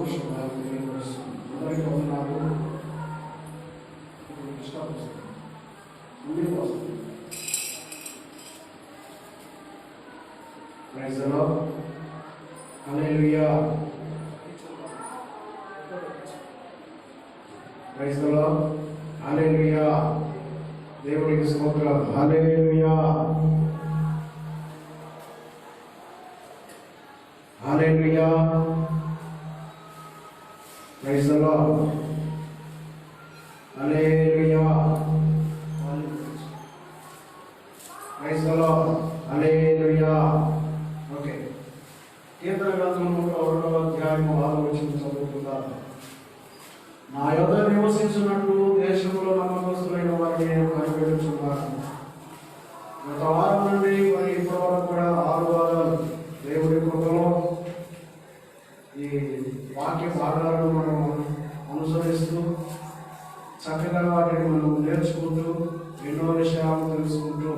Praise the Lord. Hallelujah. Praise the Lord. Hallelujah. దేవునికి స్తోత్రం. Hallelujah. Hallelujah. Praise the Lord. Hallelujah. Praise the Lord. Hallelujah. Okay. కీర్తన గ్రంథము 1వ అధ్యాయము 6వ వచనం చదువుకుందాం. నా యొద్ద నివసించినట్టు దేశంలో నమ్మకస్తులైన వారిని నేను కనిపెట్టుచున్నాను. గత వారం నుండి మరి ఇప్పటి వరకు కూడా 6 వారాలు దేవుడి కృపలో ఈ వాక్య భాగాలను మనం అనుసరిస్తూ చక్కగా వాటిని మనం నేర్చుకుంటూ ఎన్నో విషయాలు తెలుసుకుంటూ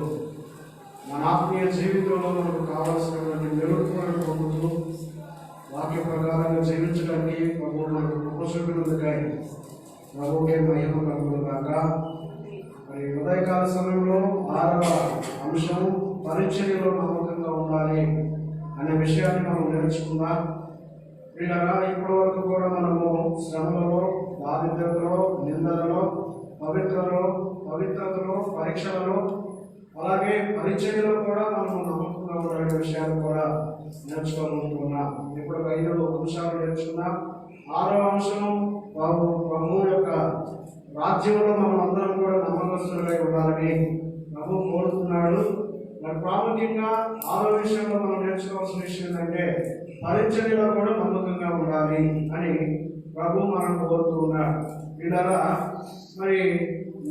మన ఆత్మీయ జీవితంలో మనకు కావాల్సినటువంటి మెరుగుదలను పొందుతూ వాక్య ప్రకారంగా జీవించడానికి ప్రభు మనకు కృపచూపినందుకై ప్రభువుకే మహిమ కలుగునుగాక. మరి ఉదయకాల సమయంలో 6వ అంశం పరిచర్యలో నమ్మకంగా ఉండాలి అనే విషయాన్ని మనం నేర్చుకుందాం. వీళ్ళగా ఇప్పటి వరకు కూడా మనము శ్రమలలో, బాధితులలో, నిందలలో, పవిత్రతలో, పరీక్షలలో, అలాగే పరిచర్యలో కూడా మనము నమ్మకంగా ఉండే విషయాలు కూడా నేర్చుకోవాలనుకున్నాం. ఇప్పుడు 5 అంశాలు నేర్చుకున్నాం. 6వ అంశం ప్రభువు యొక్క రాజ్యంలో మనం అందరం కూడా నమ్మకస్తులుగా ఉండాలని ప్రభు కోరుతున్నాడు. మరి ప్రాముఖ్యంగా 6వ విషయంలో మనం నేర్చుకోవాల్సిన విషయం ఏంటంటే పరిచర్యలో కూడా నమ్మకంగా ఉండాలి అని ప్రభు మనం కోరుతున్నాడు. వీళ్ళరా మరి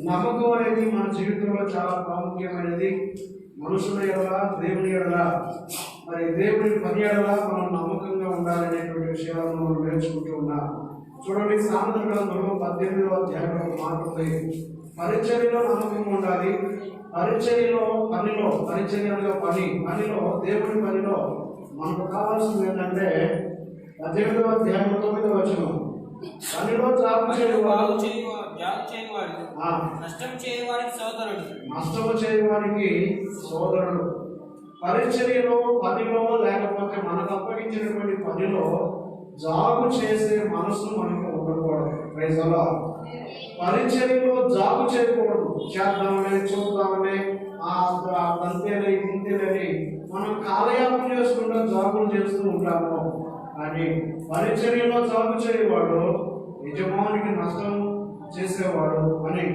నమ్మకం అనేది మన జీవితంలో చాలా ప్రాముఖ్యమైనది. మనుషుల ఎడల, దేవుని ఎడల, మరి దేవుని పని ఎడల మనం నమ్మకంగా ఉండాలనేటువంటి విషయాలను మనం నేర్చుకుంటూ ఉన్నాం. చూడండి, సామెతల గ్రంథంలో 18వ అధ్యాయంలో మాట్లాడుతుంది. పరిచర్యలో నమ్మకంగా ఉండాలి. పనిలో దేవుని పనిలో మనకు కావాల్సింది ఏంటంటే 18వ అధ్యాయం 9వ వచనం, పనిలో నష్టము చేయవానికి సోదరుడు. పరిచర్యలో, పనిలో, లేకపోతే మనకు అప్పగించినటువంటి పనిలో జాగు చేసే మనసు మనకు ఉండకూడదు. Praise the Lord. పరిచర్యలో జాగు చేయకూడదు. చేద్దామని, చూద్దామని, అంతేలే ఇంతేలని మనం కాలయాపన చేసుకుంటూ జాగులు చేస్తూ ఉంటాము. కానీ పరిచర్యలో జాగు చేయవాడు యజమానికి నష్టం చేసేవాడు అని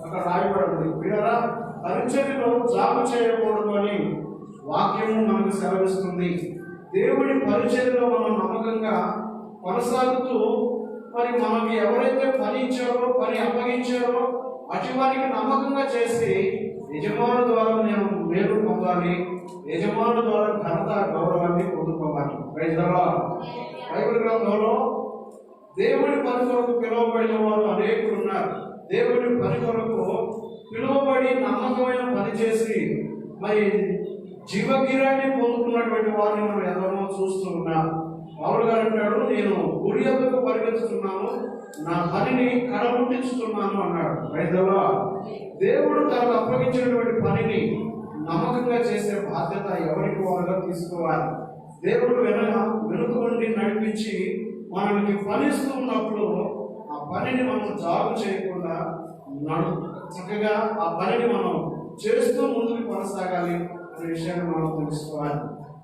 అక్కడ రాయబడింది. వీళ్ళరా పరిచర్యలో జాగు చేయకూడదు అని వాక్యము మనకు సెలవిస్తుంది. దేవుడి పరిచర్యలో మనం నమ్మకంగా కొనసాగుతూ మరి మనకి ఎవరైతే పని ఇచ్చారో, పని అప్పగించారో అటు వారికి నమ్మకంగా చేసి యజమాను ద్వారా నేను మేలు పొందాలి, యజమాను ద్వారా ఘనత, గౌరవాన్ని పొందుకోవాలి. Praise the lord. బైబిల్ గ్రంథంలో దేవుడి పని కొరకు పిలువబడిన వారు అనేకులు ఉన్నారు. దేవుడి పని కొరకు పిలువబడి నమ్మకమైన పని చేసి మరి జీవకిరాన్ని పొందుకున్నటువంటి వారిని మనం ఎందరో చూస్తూ ఉన్నాం. పౌలు గారు అంటాడు, నేను గుడి యొద్దకు పరిగెత్తుతున్నాను, నా పనిని కడముట్టించుతున్నాను అన్నాడు. Praise the Lord. దేవుడు తనకు అప్పగించినటువంటి పనిని నమ్మకంగా చేసే బాధ్యత ఎవరికి వారుగా తీసుకోవాలి. దేవుడు వెనుక నుండి నడిపించి మనకి పనిస్తూ ఉన్నప్పుడు ఆ పనిని మనం జాగు చేయకుండా చక్కగా ఆ పనిని మనం చేస్తూ ముందుకు కొనసాగాలి అనే విషయాన్ని మనం తెలుసుకోవాలి.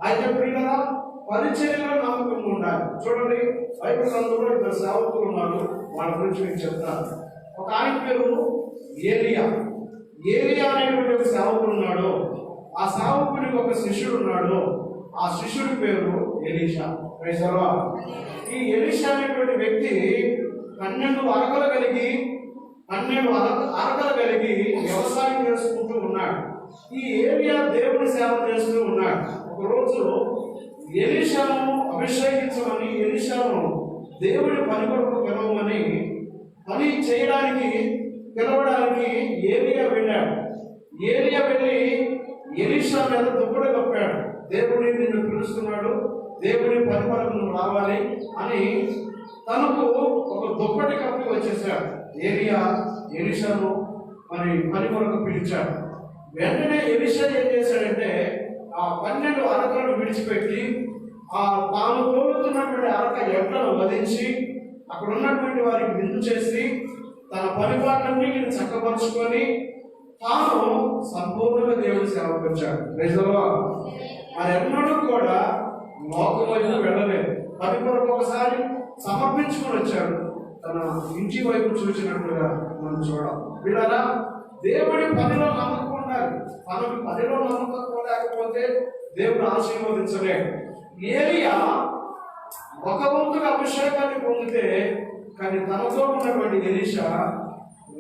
అయితే ప్రియులారా, పరిచర్యలో నమ్మకంగా ఉండాలి. చూడండి, బైబిల్ గ్రంథంలో 2 సేవకులు ఉన్నారు. వాళ్ళ గురించి మీకు చెప్తాను. ఒక ఆయన పేరు ఏలియా అనేటువంటి ఒక సేవకుడు ఉన్నాడు. ఆ సేవకుడికి ఒక శిష్యుడు ఉన్నాడు. ఆ శిష్యుడి పేరు ఎలీషా. Praise the Lord. ఈ ఎలీషా అనేటువంటి వ్యక్తి 12 అరకలు కలిగి వ్యవసాయం చేసుకుంటూ ఉన్నాడు. ఈ ఏలియా దేవుని సేవ చేస్తూ ఉన్నాడు. ఒకరోజు ఎలీషాను అభిషేకించమని, ఎలీషాను దేవుడి పని కొరకు పిలవమని, పని చేయడానికి పిలవడానికి ఏలియా వెళ్ళాడు. ఏలియా వెళ్ళి ఎలీషా మీద దుప్పటి కప్పాడు. దేవుడిని నిన్ను పిలుస్తున్నాడు, దేవుని పని కొరకు నువ్వు రావాలి అని తనకు ఒక దుప్పటి కప్పి వచ్చేసాడు. ఏలియా ఎలీషాను మరి పని కొరకు పిలిచాడు. వెంటనే ఎలీషా ఏం చేశాడంటే ఆ 12 అరకలను విడిచిపెట్టి ఆ తాను తోలుతున్నటువంటి అరక ఎడ్లను వధించి అక్కడ ఉన్నటువంటి వారికి విందు చేసి తన పరిపాలనన్నిటిని చక్కపరుచుకొని తాను సంపూర్ణంగా దేవుడి సేవకు వచ్చాడు. ప్రజల్లో మరి ఎన్నడూ కూడా లోకం వైపు వెళ్ళలేదు. పని కొరకు ఒకసారి సమర్పించుకొని వచ్చాడు. తన ఇంటి వైపు చూసినట్లుగా మనం చూడాలి. వీళ్ళరా దేవుడి పనిలో నమ్మకం ఉండాలి. మనకు పనిలో నమ్మకం లేకపోతే దేవుడు ఆశీర్వదించలేడు. ఏలియా ఒక వంతుగా అభిషేకాన్ని పొందితే కానీ తనతో ఉన్నటువంటి ఎలీషా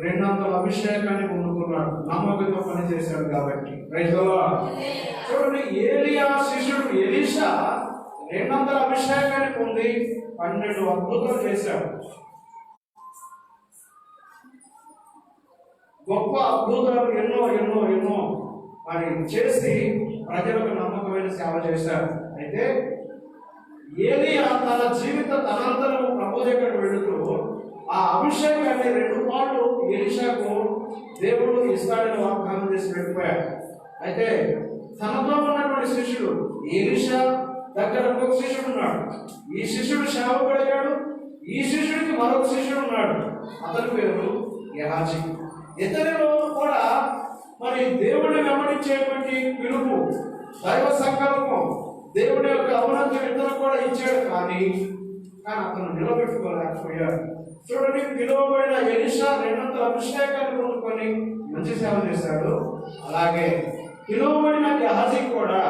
200 అభిషేకాన్ని పొందుకున్నాడు. నమ్మకంతో పనిచేశాడు కాబట్టి. చూడండి, ఏలియా శిష్యుడు ఎలీషా 200 అభిషేకాన్ని పొంది 12 అద్భుతాలు చేశాడు. గొప్ప అద్భుతాలు ఎన్నో ఎన్నో ఎన్నో అని చేసి ప్రజలకు నమ్మకమైన సేవ చేశారు. అయితే ఏలియా తన జీవిత తనంతరం ప్రభు దగ్గర వెళుతూ ఆ అభిషేకాన్ని 2 పాళ్ళు ఎలీషాకు దేవుడు ఇస్తాడని వాగ్దానం చేసి వెళ్ళిపోయాడు. అయితే తనతో ఉన్నటువంటి శిష్యుడు ఎలీషా దగ్గర ఒక శిష్యుడు ఉన్నాడు. ఈ శిష్యుడు సేవకుడు అయ్యాడు. ఈ శిష్యుడికి మరొక శిష్యుడు ఉన్నాడు. అతని పేరు గెహాజీ. ఇతరులు కూడా మరి దేవుడిని వెంబడించేటువంటి పిలుపు, దైవ సంకల్పం, దేవుడి యొక్క ఔన్నత్యం ఇతరులు కూడా ఇచ్చాడు. కానీ అతను నిలబెట్టుకోలేకపోయాడు. చూడండి, పిలువబడిన ఎలీషా 200 అభిషేకాన్ని పొందుకొని మంచి సేవ చేశాడు. అలాగే పిలువబడిన గెహాజీ కూడా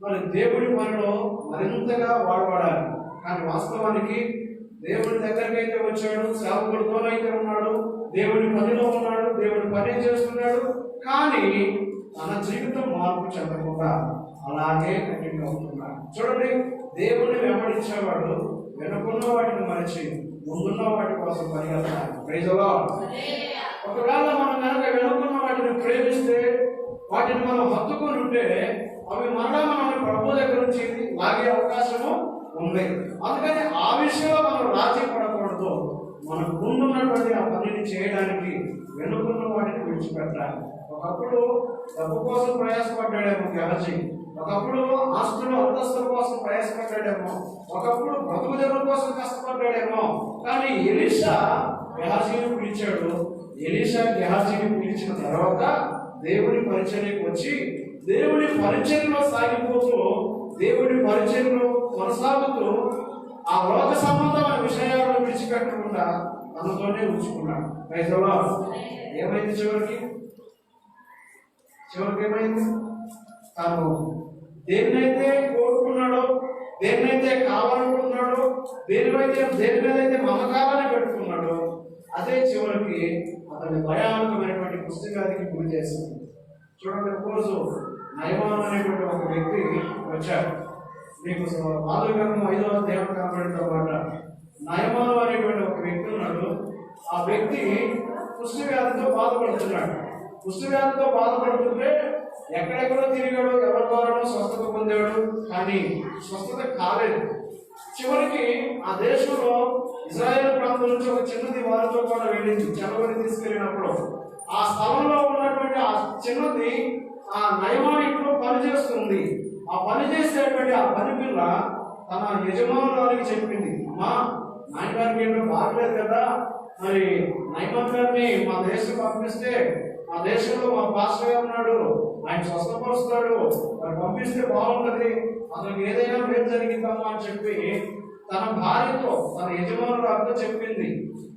మరి దేవుడి పనిలో మరింతగా వాడబడాలి. కానీ వాస్తవానికి దేవుడి దగ్గరికి అయితే వచ్చాడు, సేవకుడితోనైతే ఉన్నాడు, దేవుడి పనిలో ఉన్నాడు, దేవుడి పని చేస్తున్నాడు. కానీ తన జీవితం మార్పు చెందకుండా అలాగే కంటిన్యూ అవుతున్నాడు. చూడండి, దేవుడిని వెంబడించేవాడు వెనుకున్న వాటిని మరిచి ముందున్న వాటి కోసం పరిగెత్తాలి. Praise the Lord. ఒకవేళ మనం కనుక వెనుకున్న వాటిని ప్రేమిస్తే, వాటిని మనం హత్తుకొని ఉంటే అవి మరలా మనల్ని ప్రభు దగ్గర నుంచి లాగే అవకాశము ఉంది. అందుకని ఆ విషయంలో మనం రాజీ పడకూడదు. మనకు ముందున్నటువంటి ఆ పనిని చేయడానికి వెనుకున్న వాటిని విడిచిపెట్టాలి. ఒకప్పుడు డబ్బు కోసం ప్రయాసపడ్డాడేమో గెహాజీ, ఒకప్పుడు ఆస్తులు అంతస్తుల కోసం ప్రయాసపడ్డాడేమో, ఒకప్పుడు బ్రతుకు తెరువు కోసం కష్టపడ్డాడేమో. కానీ ఎలీషా గెహాజీని పిలిచాడు. ఎలీషా గెహాజీని పిలిచిన తర్వాత దేవుడి పరిచర్యకు వచ్చి దేవుడి పరిచర్యలో సాగిపోతూ, దేవుడి పరిచర్యలో కొనసాగుతూ ఆ లోక సంబంధమైన విషయాలను విడిచిపెట్టకుండా తనతోనే ఉంచుకున్నాడు. ఏమైంది చివరికి ఏమైంది? తాను దేన్నైతే కోరుకున్నాడో, దేన్నైతే కావాలనుకున్నాడో, దేని మీద అయితే మమకారాన్ని పెట్టుకున్నాడో అదే చివరికి అతని భయానకమైనటువంటి పుస్తకానికి గురి చేసింది. చూడండి, ఒకరోజు నయమాను అనేటువంటి ఒక వ్యక్తి వచ్చాడు. మీకు ఆదికాండం 5వ అధ్యాయం కనబడిన మాట, నయమాను అనేటువంటి ఒక వ్యక్తి ఉన్నాడు. ఆ వ్యక్తి కుష్ఠవ్యాధితో బాధపడుతున్నాడు. కుష్ఠవ్యాధితో బాధపడుతుంటే ఎక్కడెక్కడో తిరిగాడు, ఎవరి ద్వారానో స్వస్థత పొందాడు, కానీ స్వస్థత కాలేదు. చివరికి ఆ దేశంలో ఇజ్రాయేల్ ప్రాంతం నుంచి ఒక చిన్నది వారితో కూడా వెళ్ళింది. చెలవని తీసుకెళ్ళినప్పుడు ఆ స్థలంలో ఉన్నటువంటి ఆ చిన్నది ఆ నయమాను ఇంట్లో పనిచేస్తుంది. ఆ పని చేసేటువంటి ఆ పని పిల్ల తన యజమానురాలికి చెప్పింది, అమ్మా నాయనగారికి ఏంటో బాగలేదు కదా, మరి నయమాన్ గారిని మా దేశం పంపిస్తే, మా దేశంలో మా పాస్టర్ గారు ఉన్నాడు, ఆయన స్వస్థపరుస్తాడు, మరి పంపిస్తే బాగుంటది, అతనికి ఏదైనా మేలు జరిగిందమ్మా అని చెప్పి తన భార్యతో, తన యజమానురాలతో చెప్పింది.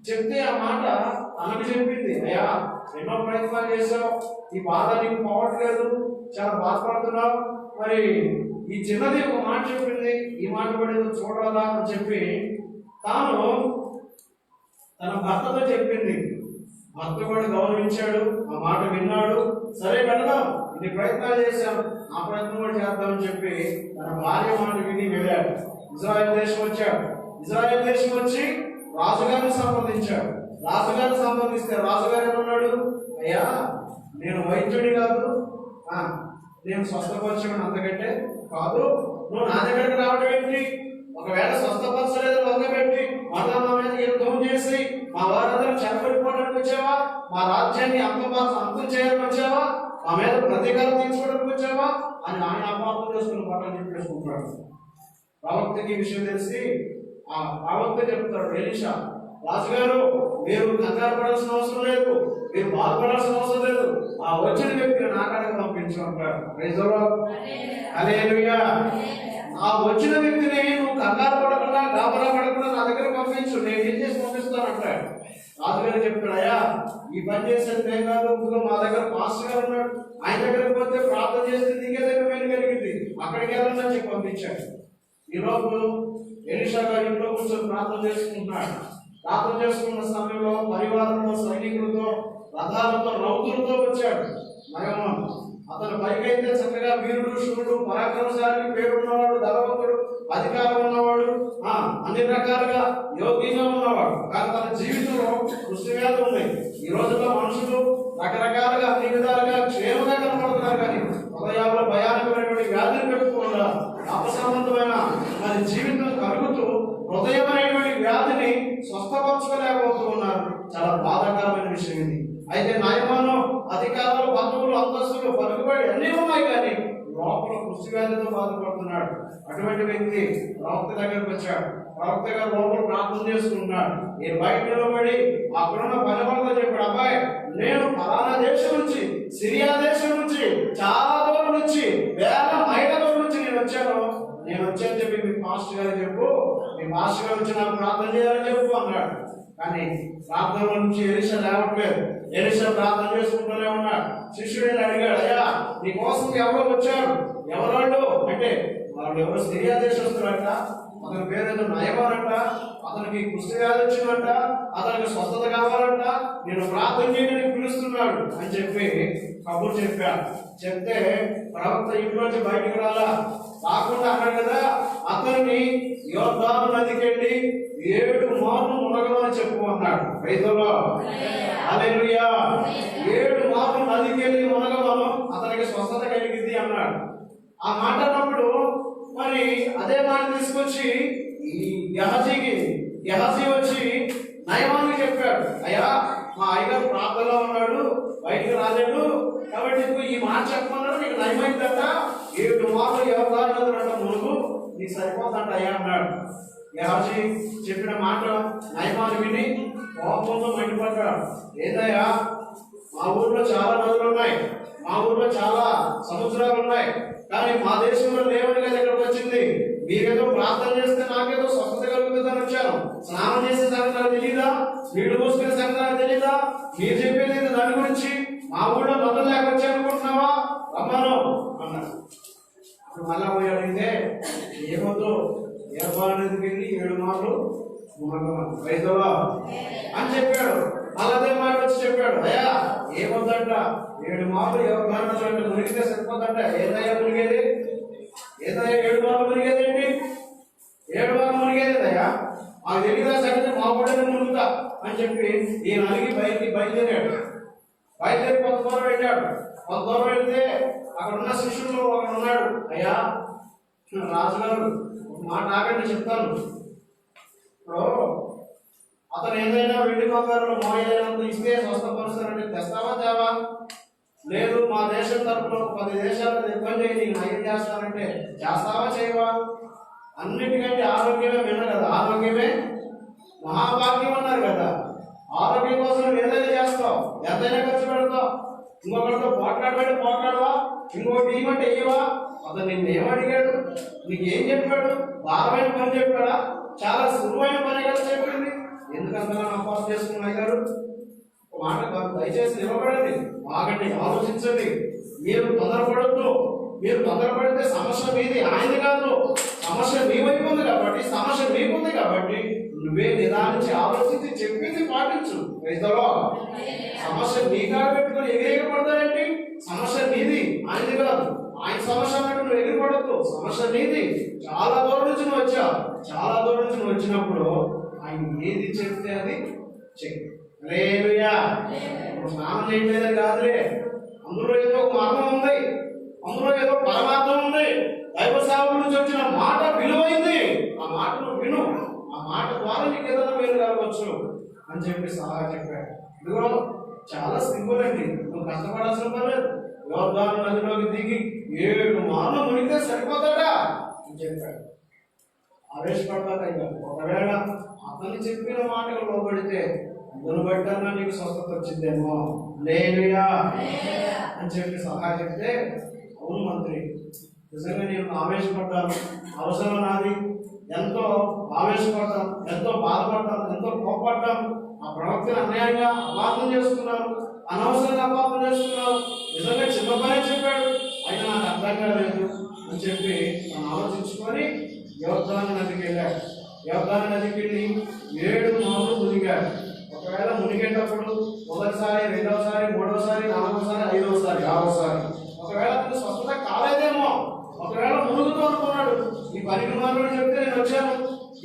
చెప్తే ఆ మాట తనకు చెప్పింది, అయ్యా ఎన్నో ప్రయత్నాలు చేసావు, ఈ బాధ నీకు పోవట్లేదు, చాలా బాధపడుతున్నావు, మరి ఈ చిన్నది ఒక మాట చెప్పింది, ఈ మాట పడేది చూడాలా అని చెప్పి తాను తన భర్తతో చెప్పింది. భర్త కూడా గౌరవించాడు, ఆ మాట విన్నాడు. సరే వెళ్దాం, ఇన్ని ప్రయత్నాలు చేశాం, ఆ ప్రయత్నం కూడా చేద్దామని చెప్పి తన భార్య మాట విని వెళ్ళాడు. ఇజ్రాయెల్ దేశం వచ్చాడు. ఇజ్రాయెల్ దేశం వచ్చి రాజుగారిని సంప్రదించాడు. రాజుగారిని సంప్రదిస్తే రాజుగారు ఏమన్నాడు, అయ్యా నేను వైద్యుడి కాదు, నేను స్వస్థపరిచాను, అంతకంటే కాదు, నువ్వు నా దగ్గరకు రావడం ఏంటి? ఒకవేళ స్వస్థపరచలేదు వంగబెట్టి మళ్ళా మా మీద యుద్ధం చేసి మా వారందరూ చెరపడిపోవడానికి వచ్చావా? మా రాజ్యాన్ని అంతం చేయడానికి వచ్చావా? మా మీద ప్రతీకారం తీర్చుకోవడానికి వచ్చావా అని ఆయన అపార్థం చేసుకుని పట్టని చెప్పేసుకుంటాడు. ప్రవక్తకి ఈ విషయం తెలిసి ఆ ప్రవక్త చెప్తాడు, ఎలీషా రాజుగారు మీరు కంగారు పడాల్సిన అవసరం లేదు, మీరు బాధపడాల్సిన అవసరం లేదు, ఆ వచ్చిన వ్యక్తిని నా కాడికి పంపించు అంటాడు. Praise the Lord. హల్లెలూయా. ఆ వచ్చిన వ్యక్తిని నువ్వు కంగారు పడకుండా గాబరా పడకుండా నా దగ్గర పంపించు, నేను ఏం చేసి పంపిస్తాను అంటాడు. రాజుగారు చెప్పాడు, అయ్యా ఈ పని చేసేది నేను కాదు, మా దగ్గర పాస్టర్ గారు ఉన్నాడు, ఆయన దగ్గరకు పోతే ప్రార్థన చేస్తే నీకే దగ్గర మేలు కలిగింది, అక్కడికి వెళ్ళాలని చెప్పి పంపించాడు. ఈ లోపు ఎలీషా గారు ఇంట్లో కూర్చొని ప్రార్థన చేసుకుంటున్నాడు. ప్రార్థన చేసుకున్న సమయంలో పరివారంలో సైనికులతో రథాలతో రౌతులతో వచ్చాడు నయమాను. అతను పైకైతే చక్కగా వీరుడు శూరుడు పరాక్రమశాలి పేరున్నవాడు ధనవంతుడు అధికారం ఉన్నవాడు అన్ని రకాలుగా యోగ్యంగా ఉన్నవాడు. కానీ తన జీవితంలో కృష్ణవ్యాధులు ఉన్నాయి. ఈ రోజుల్లో మనుషులు రకరకాలుగా అన్ని విధాలుగా క్షేమంగా కనపడుతున్నారు, కానీ హృదయాల్లో భయానకమైనటువంటి వ్యాధులు పెట్టుకుండా అపసంబంధమైన మరి జీవితం కలుగుతూ హృదయమైనటువంటి వ్యాధిని స్వస్థపరచుకోలేకపోతూ ఉన్నారు. చాలా బాధాకరమైన విషయం ఇది. అయితే నయమాను అధికారులు బంధువులు అంతస్తులు పలుకుబడి అన్నీ ఉన్నాయి, కానీ లోపల కృషివ్యాధితో బాధపడుతున్నాడు. అటువంటి వ్యక్తి ప్రవక్త దగ్గరకు వచ్చాడు. ప్రవక్త గారు లోపల ప్రార్థన చేసుకుంటున్నాడు. ఈ బయట నిలబడి అక్కడున్న పనివాళ్ళతో చెప్పాడు, అబ్బాయి నేను ఫలానా దేశం నుంచి సిరియా దేశం నుంచి చాలా దూరం నుంచి వేల మైళ్ళ దూరం నుంచి నేను వచ్చాను చెప్పి మీ మాస్టర్ గారు చెప్పు, మీ మాస్టర్ గారు వచ్చి నాకు ప్రార్థన చేయాలని చెప్పు అన్నాడు. కానీ ప్రార్థన నుంచి ఎలీషా లేవట్లేదు. ఎలీషా ప్రార్థన చేసుకుంటూనే ఉన్నాడు. శిష్యుడిని అడిగాడు, అయ్యా నీ కోసం ఎవరో వచ్చాడు, ఎవరాళ్ళు అంటే వాళ్ళు ఎవరో సిరియా దేశస్తులంట, అతని పేరు నయమానంట, అతనికి కుష్ఠవ్యాధి వచ్చిందంట, అతనికి స్వస్థత కావాలంట, నేను ప్రార్థన చేయడానికి పిలుస్తున్నాడు అని చెప్పి కబురు చెప్పాడు. చెప్తే ప్రవక్త ఇంట్లోంచి బయటికి రాకుండా అన్నాడు కదా, అతన్ని యోర్దాను నదికి వెళ్ళి 7 మార్లు మునగమని చెప్పు అన్నాడు. రైతులో హల్లెలూయా. 7 మార్లు నదికి వెళ్ళి మునగమను, అతనికి స్వస్థత కలిగింది అన్నాడు. ఆ మాట అన్నప్పుడు మరి అదే మాట తీసుకొచ్చి ఈ గెహజీ వచ్చి నయమానికి చెప్పాడు, అయ్యా మా అయ్యగారు ప్రార్థనలో ఉన్నాడు, బయటకు రాలేడు, కాబట్టి నువ్వు ఈ మాట చెప్పమన్నాడు, నీకు నయమైందంట, 7 మార్లు ఎవరు మునుగు నీకు సరిపోతుందంట అయ్యా అన్నాడు. గెహజీ చెప్పిన మాట నయమాను విని కోపంతో మండిపడ్డాడు. ఏదయ్యా మా ఊర్లో చాలా నదులు ఉన్నాయి, మా ఊర్లో చాలా సముద్రాలు ఉన్నాయి, కానీ మా దేశంలో లేవని కదా ఇక్కడికి వచ్చింది. మీరేదో ప్రార్థన చేస్తే నాకేదో స్వస్థత కలుగుతుందని వచ్చాను. స్నానం చేసే సంగతి నాకు తెలీదా? నీళ్లు పోసుకునే సంగతి నాకు తెలీదా? మీరు చెప్పేది దాని గురించి మా ఊళ్ళో నదులు లేక వచ్చానుకుంటున్నావా? రమ్మను అన్నాడు. అప్పుడు మళ్ళా పోయి అడిగితే ఏమొద్దు, ఏర్పాటుకి వెళ్ళి 7 మార్లు రైతులో అని చెప్పాడు. అలాగే మాట వచ్చి చెప్పాడు, అయ్యా ఏమొద్దంట, 7 మార్లు ఎవరు మునిగితే సరిపోతుందంట. ఏదయ్యా మునిగేది? ఏదయ్యా 7 మార్లు మునిగేది ఏంటి? 7 మార్లు మునిగేది అయ్యా మాకు తెలియదా సంగతి, మా కూడా మునుగుతా అని చెప్పి ఈయన అలిగి బయలుదేరాడు. బయలుదేరి కొంత దూరం వెళ్ళాడు. కొంత దూరం వెళ్తే అక్కడ ఉన్న శిష్యులు అక్కడ ఉన్నాడు. అయ్యా రాజుగారు ఒక మాట ఆగండి చెప్తాను. ఇప్పుడు అతను ఏదైనా వెండి బంగారులో మోయలేనంత ఇస్తే స్వస్థపరుస్తారంటే తెస్తావా తేవా? లేదు మా దేశం తరఫున 10 దేశాలకు ఇబ్బంది నీకు నయం చేస్తానంటే చేస్తావా చేయవా? అన్నిటికంటే ఆరోగ్యమే విన కదా, ఆరోగ్యమే మహాభాగ్యం అన్నారు కదా. ఆరోగ్యం కోసం ఏదైనా చేస్తావు, ఎంతైనా ఖర్చు పెడతావు. ఇంకొకరితో పోట్లాడవా, ఇంకొకటి ఏమంటే ఇవ్వవా? అతను నిన్ను ఏమడిగాడు, నీకు ఏం చెప్పాడు? భారమైన పని చెప్పాడా? చాలా సులువైన పని కదా చెప్పింది. ఎందుకంతగా అపార్థం చేసుకున్నాయి గారు? మాట దయచేసి నిలబడండి, ఆగండి, ఆలోచించండి. మీరు తొందరపడద్దు. మీరు తొందరపడితే సమస్య మీది, ఆయనది కాదు. సమస్య మీ వైపు ఉంది కాబట్టి, సమస్య మీకుంది కాబట్టి నువ్వే నిదానించి ఆలోచించి చెప్పింది పాటించు. రైతులో సమస్య నీ కాడ పెట్టుకుని ఎగిరిపడతాయండి. సమస్య నీది, ఆయనది కాదు. ఆయన సమస్య అన్నట్టు నువ్వు ఎగిరిపడద్దు. సమస్య నీది. చాలా దూరం నుంచి నువ్వు వచ్చావు. చాలా దూరం నుంచి నువ్వు వచ్చినప్పుడు ఆయన ఏది చెప్తే అది చెయ్యి. హల్లెలూయా. ఇప్పుడు స్నానం చేయలేదని కాదులే, అందులో ఏదో ఒక మార్గం ఉంది, అందులో ఏదో పరమార్థం ఉంది. దైవ సేవకుల నుంచి వచ్చిన మాట విలువైంది, ఆ మాటను విను, ఆ మాట ద్వారా నీకు ఏదైనా మేలు కలగవచ్చు అని చెప్పి సలహా చెప్పాడు. ఇదిగో చాలా సింపుల్ అండి, నువ్వు కష్టపడాల్సిన పర్లేదు. యోర్దాను నదిలోకి దిగి 7 మార్లు మునిగితే సరిపోతాడా అని చెప్పాడు. ఆవేశపడతాడు. ఒకవేళ అతను చెప్పిన మాటలు లోబడితే అందును బట్టన్నా నీకు స్వస్థత వచ్చిందేమో, హల్లెలూయా అని చెప్పి సలహా చెప్తే, అవును మంత్రి, నిజంగా నేను ఆవేశపడ్డాను, అవసరం నాది, ఎంతో ఆవేశపడ్డాను, ఎంతో బాధపడ్డాను, ఎంతో కోపడ్డాను, ఆ ప్రవక్తను అన్యాయంగా అపార్థం చేసుకున్నాను, అనవసరంగా అపార్థం చేసుకున్నాను, నిజంగా చిన్న పనే చెప్పాడు, అయినా నాకు అర్థం కాలేదు అని చెప్పి మనం ఆలోచించుకొని యోర్దాను నదికి వెళ్ళాడు. యోర్దాను నదికి వెళ్ళి 7 మార్లు మునిగాడు. ఒకవేళ మునిగేటప్పుడు మొదటిసారి, రెండవసారి, మూడవసారి, నాలుగవసారి, ఐదవసారి, ఆరవసారి ఒకవేళ స్వస్థత కాలేదేమో, ఒకవేళ మునుగుతూ అనుకున్నాడు, ఈ 12 మార్లు చెప్తే నేను వచ్చాను,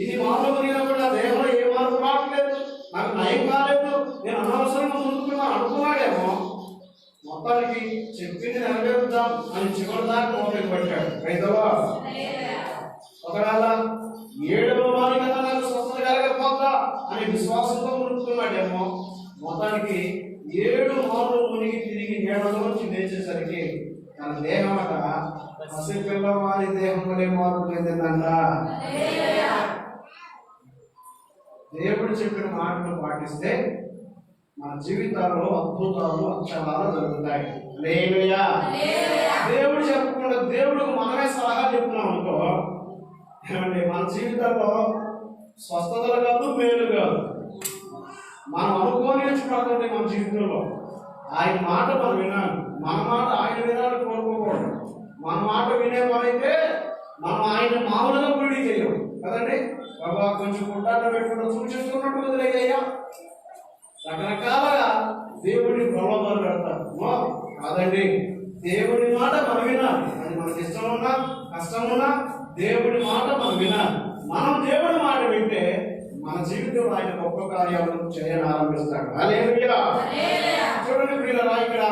ఇన్ని మార్లు మునిగినప్పుడు నా దేహంలో ఏ మార్పు రావట్లేదు, నాకు నయం కాలేదు, నేను అనవసరంగా మునుగుతున్నాను అనుకున్నాడేమో. మొత్తానికి చెప్పింది నెరవేరుద్దాం అని చివరి దాకా మొదలు పెట్టాడు. రైతవా ఒకవేళ 7వ వారి కన్నా నాకు స్వస్థత కలగకపోతా అని విశ్వాసంతో మునుగుతున్నాడేమో. మొత్తానికి 7 మార్లు మునిగి తిరిగి నీడలోంచి లేచేసరికి తన దేహం అట పసిపిల్ల వారి దేహం వలె మార్పు చెందిందంట. దేవుడు చెప్పిన మాటలు పాటిస్తే మన జీవితాల్లో అద్భుతాలు, అక్షరాలు జరుగుతాయి. హల్లెలూయా. దేవుడు చెప్పకుండా దేవుడికి మనమే సలహా చెప్తున్నాం అనుకో, ఏమండి, మన జీవితంలో స్వస్థతలు కాదు, మేలు కాదు, మనం అనుకోని పడుతుంది మన జీవితంలో. ఆయన మాట మనం వినాలి, మన మాట ఆయన వినాలి కోరుకోకూడదు. మన మాట వినే పనైతే మనం ఆయన మామూలుగా గుడి చేయం కదండి. బాబా కొంచెం పుట్టాల్లో పెట్టుకుంటూ సూచిస్తున్నట్టు వదిలేయ్యా, రకరకాలుగా దేవుడిని ప్రలోభాలు పెడతారు. కాదండి, దేవుడి మాట మనం వినాలి. అది మనకి ఇష్టం ఉన్నా కష్టం ఉన్నా దేవుడి మాట మనం వినాలి. మనం దేవుడి మాట వింటే మన జీవితంలో ఆయన గొప్ప కార్యాలను చేయని ఆరంభిస్తాడు. హల్లెలూయా. చూడండి ప్రియులారా, ఇక్కడ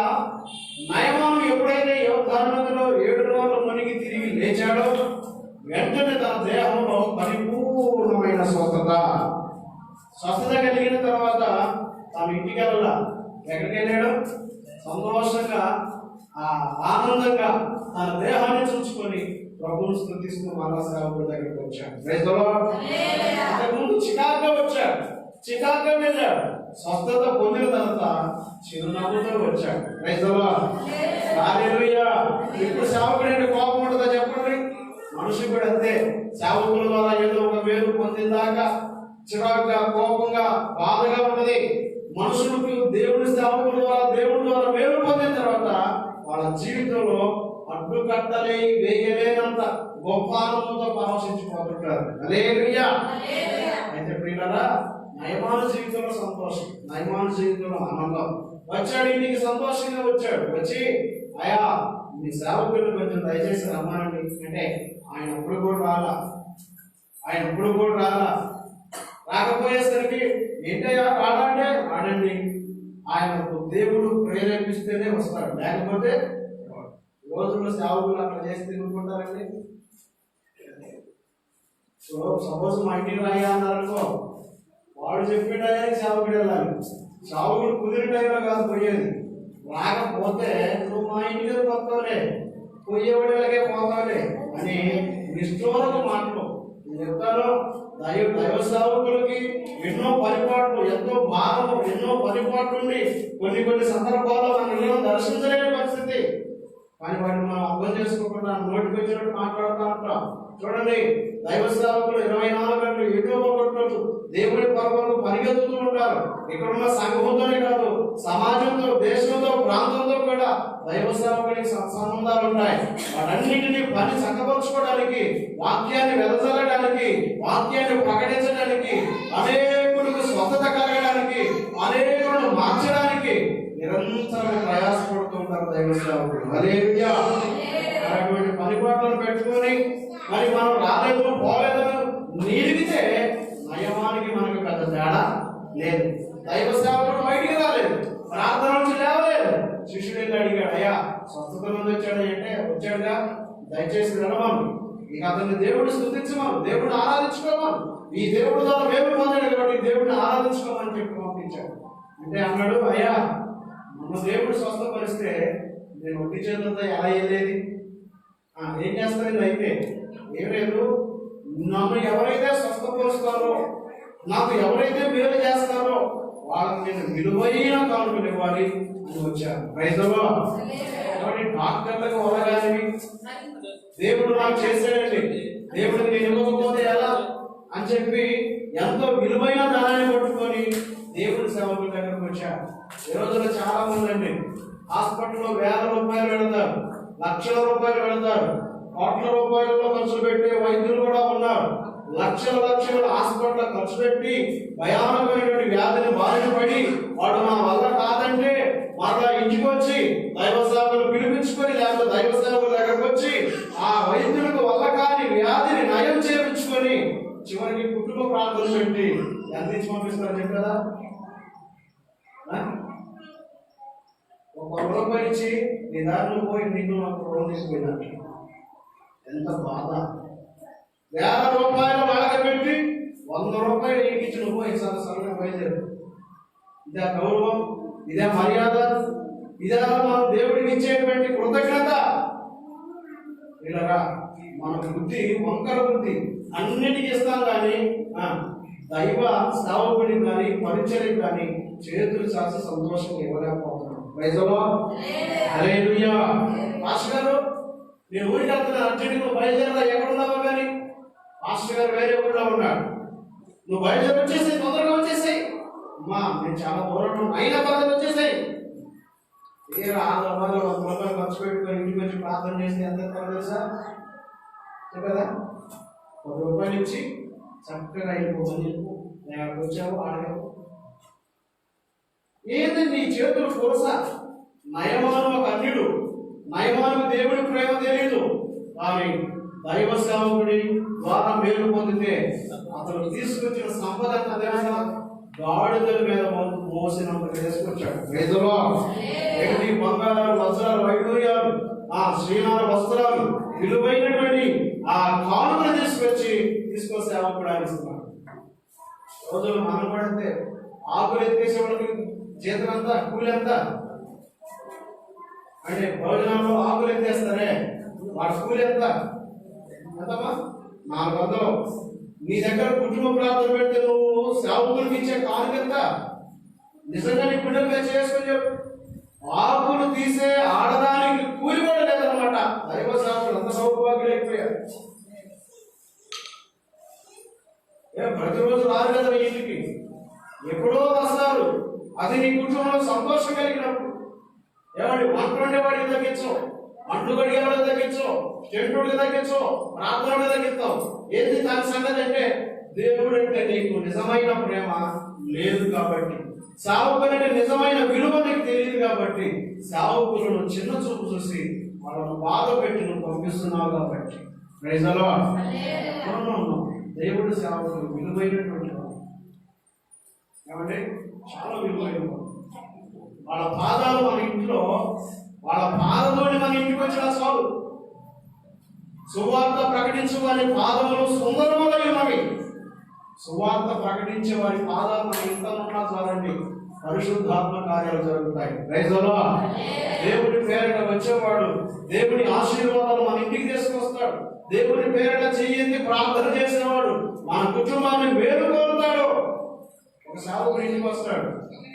నయమాను ఎప్పుడైతే యోర్దాను నదిలో 7 మార్లు మునిగి తిరిగి లేచాడో వెంటనే తన దేహంలో పరిపూర్ణమైన స్వస్థత కలిగిన తర్వాత తన ఇంటికి వెళ్ళాల. ఎక్కడికి వెళ్ళాడు? సంతోషంగా ఆనందంగా తన దేహాన్ని చూసుకొని ప్రభువును స్తుతిస్తూ మరలా సేవకుడి దగ్గరికి వచ్చాడు. అంతకుముందు చికాగ్గా వచ్చాడు, చికాగ్గా వెళ్ళాడు. స్వస్థత పొందిన తర్వాత చిరునవ్వుతో వచ్చాడు. హల్లెలూయా. ఇప్పుడు సేవకుడి కోపం ఉంటుందా చెప్పండి? మనుషులు కూడా అంతే. సేవకుల ద్వారా ఏదో ఒక మేలు పొందిందాకా చిరాగ్గా, కోపంగా, బాధగా ఉన్నది. మనుషులకు దేవుడి సేవకుల ద్వారా, దేవుడి ద్వారా మేలు పొందిన తర్వాత వాళ్ళ జీవితంలో అడ్డుకట్టలే వేయలేనంత గొప్ప ఆనందంతో పరవశించిపోతుంటారు. హల్లెలూయా. అయితే ప్రియులారా, నయమాను జీవితంలో సంతోషం, నయమాను జీవితంలో ఆనందం. వచ్చాడు, ఇంటికి సంతోషంగా వచ్చాడు. వచ్చి, అయా మీ సేవకులు కొంచెం దయచేసి రమ్మానండి అంటే ఆయన ఎప్పుడు కూడా రాలా. రాకపోయేసరికి ఏంటయ్యా రాడంటే రాడండి, ఆయనకు దేవుడు ప్రేరేపిస్తేనే వస్తాడు, లేకపోతే రోజుల్లో సేవకులు అక్కడ చేసి తిరుగుకుంటారండి. సో సపోజ్ మా ఇంటికి రాయ్యా అన్నారనుకో, వాడు చెప్పిన టైంకి సేవకుడు వెళ్ళాలి. సేవకుడు కుదిరి టైంలో కాదు పోయేది. రాకపోతే నువ్వు మా ఇంటికి పోతావులే, పోయేవాడిలాగే పోతావులే అని నిష్ఠూరక మాటలు నేను చెప్తాను. దైవ సేవకులకి ఎన్నో పరిపాట్లు, ఎంతో భారము, ఎన్నో పరిపాట్లు ఉండి కొన్ని సందర్భాల్లో మనం దర్శించలేని పరిస్థితి. కానీ వాటిని మనం అర్థం చేసుకోకుండా నోటికి వచ్చినట్టు మాట్లాడుతూ ఉంటాం. చూడండి, దైవ సేవకులు 24 గంటలు ఎన్నో ఒకటి దేవుడి పర్వలకు పరిగెత్తుతూ ఉంటారు. ఇక్కడున్న సంఘంతోనే కాదు, సమాజంతో, దేశంతో, ప్రాంతంతో కూడా దైవ సేవకుడికి సంబంధాలు ఉంటాయి. వాటన్నింటినీ పని చక్కపరుచుకోవడానికి, వాక్యాన్ని వెదజల్లడానికి, వాక్యాన్ని ప్రకటించడానికి, అనేకులకు స్వస్థత కలగడానికి, అనేకులను మార్చడానికి నిరంతరం ప్రయాసపడుతూ ఉంటారు దైవ సేవకులు. హల్లెలూయా. అటువంటి పనిపాట్లను పెట్టుకొని మరి మనం రాలేదు, పోలేదని నిలిగితే నయమానికి మనకు పెద్ద తేడా లేదు. దైవ సేవకుడు బయటికి రాలేదు, ప్రార్థన నుంచి లేవలేదు. శిష్యుడు వెళ్ళి అడిగాడు, అయ్యా స్వస్థత నుండి వచ్చాడు అంటే వచ్చాడుగా, దయచేసి వినమను. ఇక అతన్ని దేవుడిని స్తుతించమను, దేవుడిని ఆరాధించుకోమను. ఈ దేవుడు ద్వారా మేము పొందాడు కాబట్టి ఈ దేవుడిని ఆరాధించుకోమని చెప్పి పంపించాడు. అంటే అన్నాడు, అయ్యా మన దేవుడు స్వస్థపరిస్తే నేను ఒట్టి చేతులతో ఎలా వెళ్ళేది? ఏం చేస్తాను? అయితే ఏం లేదు, నన్ను ఎవరైతే స్వస్థపరుస్తారో, నాకు ఎవరైతే మేలు చేస్తారో వాళ్ళకి నేను విలువైన కానుకలు ఇవ్వాలి అని వచ్చాను. రైతులో కాబట్టి డాక్టర్లకు వదగాని దేవుడు నాకు చేశాడండి, దేవుడికి నేను ఇవ్వకపోతే ఎలా అని చెప్పి ఎంతో విలువైన ధనాన్ని పట్టుకొని దేవుడి సేవకుల దగ్గరకు వచ్చారు. ఈ రోజుల్లో చాలా మంది అండి హాస్పిటల్లో వేల రూపాయలు పెడతారు, లక్షల రూపాయలు పెడతారు, కోట్ల రూపాయలలో ఖర్చు పెట్టే వైద్యులు కూడా ఉన్నారు. లక్షల లక్షల హాస్పిటల్ ఖర్చు పెట్టి భయానకమైనటువంటి వ్యాధిని బారిన పడి వాడు నా వల్ల కాదంటే మరలా ఇంటికి వచ్చి దైవ సేవకులు పిలిపించుకొని లేకపోతే దైవ సేవకుల దగ్గరకు వచ్చి ఆ వైద్యులకు వల్ల కాని వ్యాధిని నయం చేయించుకొని చివరికి కుటుంబ ప్రార్థన పెట్టి ఎంత ఇచ్చి పంపిస్తారు చెప్పారా? ఒక రూపాయి ఇచ్చి నీ దారిలో పోయి నిన్ను నాకు రుణం తీసుకుపోయినట్టు ఎంత బాధ. వేల రూపాయలు వాళ్ళకి పెట్టి 100 రూపాయలు ఇంటికి ఇచ్చి నువ్వు ఈసారి సరళంగా బయలుదేరు. ఇదే గౌరవం, ఇదే మర్యాద, ఇదే మనం దేవుడికి ఇచ్చేటువంటి కృతజ్ఞత. ఇలా మన బుద్ధి వంకర బుద్ధి అన్నిటికీ ఇస్తాం కానీ దైవ సేవకుడికి కానీ పరిచర్యకి కానీ చేతులు చాచి సంతోషం ఇవ్వలేకపోతున్నాం. హల్లెలూయా. పాస్టర్ గారు నేను ఊరికి వెళ్తున్నాను, అర్జెంట్ బయలుదేరదా, ఎక్కడున్నావా? కానీ పాస్టర్ గారు వేరే ఊళ్ళో ఉన్నాడు, నువ్వు బయలుదేరి వచ్చేసాయి, తొందరగా వచ్చేసాయి. అమ్మా నేను చాలా దూరం అయినా పర్లేదు వచ్చేసాయి. ఏ ఆంధ్రబాద్ 100 రూపాయలు ఖర్చు పెట్టుకొని ఇంటికి వచ్చి ప్రార్థన చేస్తే ఎంత తెలుసా కదా? 10 రూపాయలు ఇచ్చి చక్కగా అయిపోతుంది చెప్పు, నేను అక్కడికి వచ్చావు ఆడగావు. ఏంటండి ఈ చేతులు పురస? నయమాను ఒక అన్యుడు, నయమాను దేవుడి ప్రేమ తెలియదు, కానీ దైవ సేవకుడి ద్వారా మేలు పొందితే అతను తీసుకొచ్చిన సంపద తెలుసా? గాడిదల మీద మోసినంత తీసుకొచ్చాడు. ఏంటి బంగారాలు, వజ్రాలు, వైడూర్యాలు, శ్రీనార వస్త్రాలు, విలువైనటువంటి ఆ కానుకలు తీసుకొచ్చి సేవకుడు ఇస్తున్నాడు. రోజులు మనం పడితే ఆకులు ఎత్తేసే వాళ్ళకి జీతమంతా కూలి ఎంత అంటే భోజనంలో ఆకులు ఎత్తేస్తారే వాడి కూలి ఎంతమ్మా? 400. నీ దగ్గర కుటుంబ ప్రార్థన పెడితే నువ్వు సేవకులకు ఇచ్చే కానుక ఎంత? నిజంగా నీ బిడ్డలుగా చేసుకొని చెప్పు. ఆకులు తీసే ఆడదానికి కూలి కూడా లేదనమాట. దైవ సేవకులు అంత సౌభాగ్యులైపోయారు. ప్రతిరోజు రారు కదా ఇంటికి, ఎప్పుడో వస్తారు. అది నీ కుటుంబంలో సంతోషం కలిగినప్పుడు. ఏమండి వంట వండేవాడికి తగ్గించు, అంటు కడిగేవాడికి తగ్గించు, చెట్టుడికి తగ్గించు, ప్రార్థనకి తగ్గిస్తావు. ఏంటి దాని సంగతి అంటే దేవుడు అంటే నీకు నిజమైన ప్రేమ లేదు కాబట్టి, సేవకులంటే నిజమైన విలువ నీకు తెలియదు కాబట్టి, సేవకులను చిన్న చూపు చూసి వాళ్ళను బాధ పెట్టి నువ్వు పంపిస్తున్నావు కాబట్టి. Praise the Lord. దేవుడి సేవకులు విలువైనటువంటి ఏమంటే చాలా విలువైన వాళ్ళ పాదాలు మన ఇంట్లో, వాళ్ళ పాదములు మన ఇంటికి వచ్చిన చాలు. సువార్త ప్రకటించే వారి పాదములు సుందరములై ఉన్నవి. సువార్త ప్రకటించే వారి పాదాలు మన ఇంట్లో ఉన్నా చాలండి, పరిశుద్ధాత్మ కార్యాలు జరుగుతాయి. Praise the Lord. దేవుడి పేరిట వచ్చేవాడు దేవుని ఆశీర్వాదాలు మన ఇంటికి తీసుకొస్తాడు. దేవుని పేరిట చెయ్యింది ప్రార్థన చేసినవాడు మన కుటుంబాన్ని వేరు కోరుతాడు. ఒక సేవకుడు ఇంటికి వస్తాడు,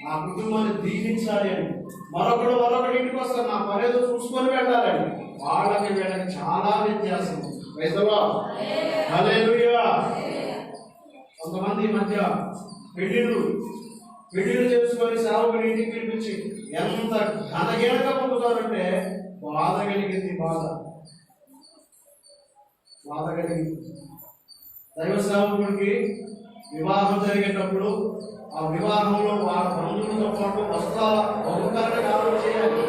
ఆ కుటుంబాన్ని దీవించాలి అని. మరొకడు ఇంటికి వస్తాడు, నా పనేదో చూసుకొని వెళ్ళాలని. వాళ్ళకి వీళ్ళకి చాలా వ్యత్యాసం. Praise the Lord. హల్లెలూయా. కొంతమంది ఈ మధ్య పెళ్లిళ్ళు చేసుకొని సేవకుని ఇంటికి పిలిపించి ఎంత ఘనగీనక పొందుతారంటే బాధ కలిగింది. దైవ సేవకుడికి వివాహం జరిగేటప్పుడు ఆ వివాహంలో వాళ్ళ బంధువులతో పాటు వస్త్రాల బహుకరణ కాలం చేయాలి.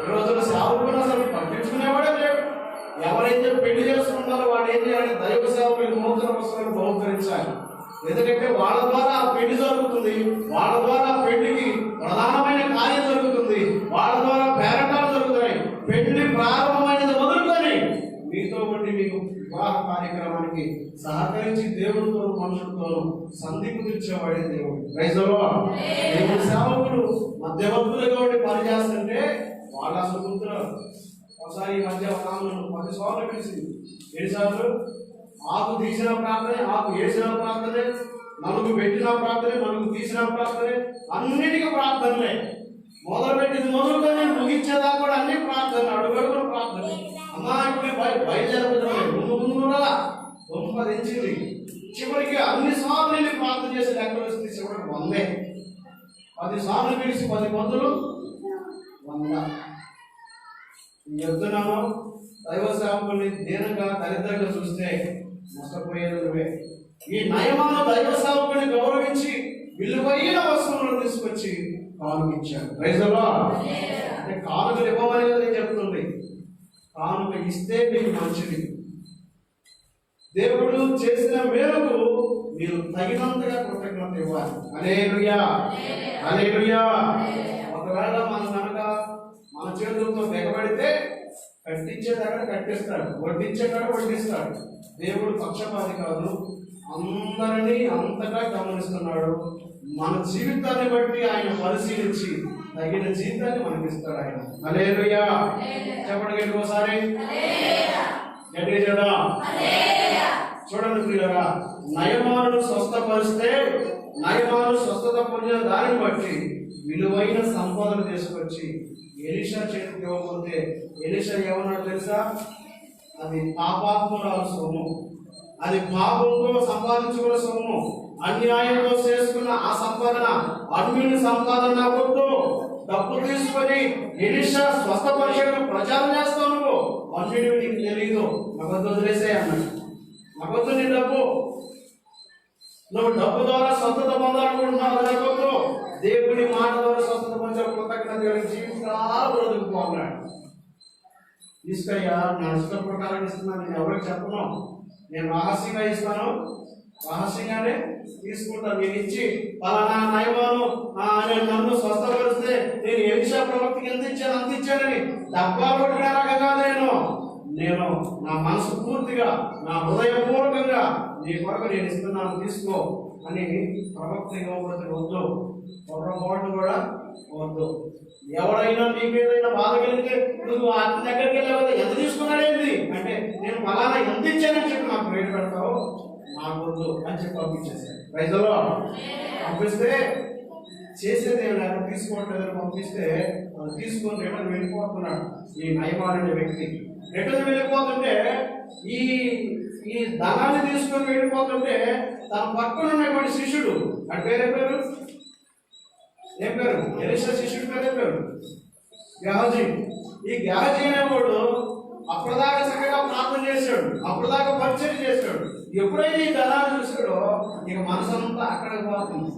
ఈ రోజున సేవకుడు అసలు పట్టించుకునేవాడే లేడు. ఎవరైతే పెళ్లి చేసుకుంటారో వాడు ఏం చేయాలి? దైవ సేవకుడికి నూతన వస్త్రాలు బహుకరించాలి. ఎందుకంటే వాళ్ళ ద్వారా ఆ పెళ్లి జరుగుతుంది, వాళ్ళ ద్వారా పెళ్లికి ప్రధానమైన కార్యం జరుగుతుంది, వాళ్ళ ద్వారా పేరంటాలు జరుగుతాయి. పెళ్లి ప్రారంభమైనది మొదలుకొని కార్యక్రమానికి సహకరించి దేవుడితో మనుషులతో సంధి కుదిర్చేవాడే దేవుడు. Praise the Lord. దేవుడి సేవకులు మధ్యవర్తులుగా ఉండి పనిచేస్తుంటే వాళ్ళు అసలు గుర్తున్నారు. ఒకసారి ఈ మధ్య ఒక ఆమె 10 సార్లు పిలిచింది. 7 సార్లు ఆకు తీసిన ప్రార్థనే, ఆకు వేసిన ప్రార్థనే, నలుగు పెట్టిన ప్రార్థనే, నలుగు తీసిన ప్రార్థనే, అన్నిటికీ ప్రార్థనలే. మొదలుపెట్టింది మొదలుకొని ముగించేదా కూడా అన్ని ప్రార్థన, అడుగడుగున ప్రార్థన. అమ్మా ఇప్పుడు బయలుదేరబోతున్నాయి, ముందు కూడా దొంపదించింది. చివరికి అన్ని సార్లు వెళ్ళి ప్రార్థన చేసి లెక్కలు వస్తే చివరికి 100. 10 సార్లు పిలిచి 10 మందులు 100. చెప్తున్నాను, దైవ సేవకుల్ని దీనంగా దరిద్రంగా చూస్తే నష్టపోయేది నువ్వే. ఈ నయమాను దైవ సేవకుని గౌరవించి విలువైన వస్తువులను తీసుకొచ్చి కానుకిచ్చాడు. Praise the lord. అంటే కానుకలు ఇవ్వమని నేను చెప్తుంది. కానుక ఇస్తే మీకు మంచిది. దేవుడు చేసిన మేరకు మీరు తగినంతగా కృతజ్ఞత ఇవ్వాలి. హల్లెలూయా, హల్లెలూయా. ఒకవేళ మనం కనుక మన చేతులతో బెగబడితే కట్టించేదాకా కట్టిస్తాడు, వడ్డించేదాకా వడ్డిస్తాడు. దేవుడు పక్షపాతి కాదు, అందరినీ అంతటా గమనిస్తున్నాడు. మన జీవితాన్ని బట్టి ఆయన పరిశీలించి తగిన జీవితాన్ని మనకి ఇస్తాడు ఆయన. హల్లెలూయా. చెప్పండి ఒకసారి గట్టిగా చెడా. చూడండి ప్రియులారా, నయమాను స్వస్థపరిస్తే నయమాను స్వస్థత పొందిన దానిని బట్టి విలువైన సంపదలు తీసుకొచ్చి ఎలీషా చేతికి ఇవ్వకపోతే ఎలీషా ఏమన్నాడు తెలుసా? అది పాపాత్మురాలు సొమ్ము, అది పాపంతో సంపాదించుకున్న సొమ్ము, అన్యాయంతో చేసుకున్న ఆ సంపాదన, అన్యుని సంపాదన నాకొద్దు. డబ్బు తీసుకొని ఎలీషా స్వస్థపరిచయం ప్రచారం చేస్తావు, నువ్వు అన్యుడివి, నీకు తెలియదు, నాకు వదిలేసే అన్నాడు. నాకొద్దు నీ డబ్బు, నువ్వు డబ్బు ద్వారా స్వస్థత పొందాలనుకుంటున్నావు, నాకొద్దు. దేవుడి మాట ద్వారా స్వస్థత పొందే కృతజ్ఞత జీవితాలు బ్రతుకుపోన్నాడు. తీసుకయ్యా, నా ఇష్టం ప్రకారం ఇస్తున్నాను, నేను ఎవరికి చెప్పను, నేను రహస్యంగా ఇస్తాను, రహస్యంగానే తీసుకుంటాను. నేను ఇచ్చి పలానా నయమాను నన్ను స్వస్థపరిస్తే నేను ఎలీషా ప్రవక్తకి ఎంత ఇచ్చాను అంత ఇచ్చానని డబ్బా కొట్టుకునే రకంగా నేను నా మనసు పూర్తిగా, నా హృదయపూర్వకంగా నీ కొరకు నేను ఇస్తున్నాను, తీసుకో అని ప్రవక్త ఇవ్వకపోతే వద్దు, పొరపాటు కూడా వద్దు. ఎవరైనా నీకు ఏదైనా బాధ కలిగితే నువ్వు అతని దగ్గరికి వెళ్ళకపోతే ఎంత తీసుకున్నాడేంటి అంటే నేను ఫలానా ఎంత ఇచ్చానని చెప్పి నాకు రేటు పెడతావు, నాకు వద్దు అని చెప్పి పంపించేసాను. Praise the lord. పంపిస్తే చేసేది ఏమైనా తీసుకోవట్లేదని పంపిస్తే అది తీసుకొని రిటర్న్ వెళ్ళిపోతున్నాడు. ఈ నయమాన్ వ్యక్తి రిటర్న్ వెళ్ళిపోతుంటే ఈ ధనాన్ని తీసుకొని వెళ్ళిపోతుంటే తన పక్కన ఉన్నటువంటి శిష్యుడు, అంటే పేరు ఏం పేరు ఎలీషా శిష్యుడు పేరు గెహజీ. ఈ గెహజీ అనేవాడు అప్పటిదాకా చక్కగా ప్రార్థన చేశాడు, అప్పటిదాకా పరిచయం చేశాడు. ఎప్పుడైతే ఈ ధనాన్ని చూసాడో ఇక మనసంతా అక్కడికి పోతుంది.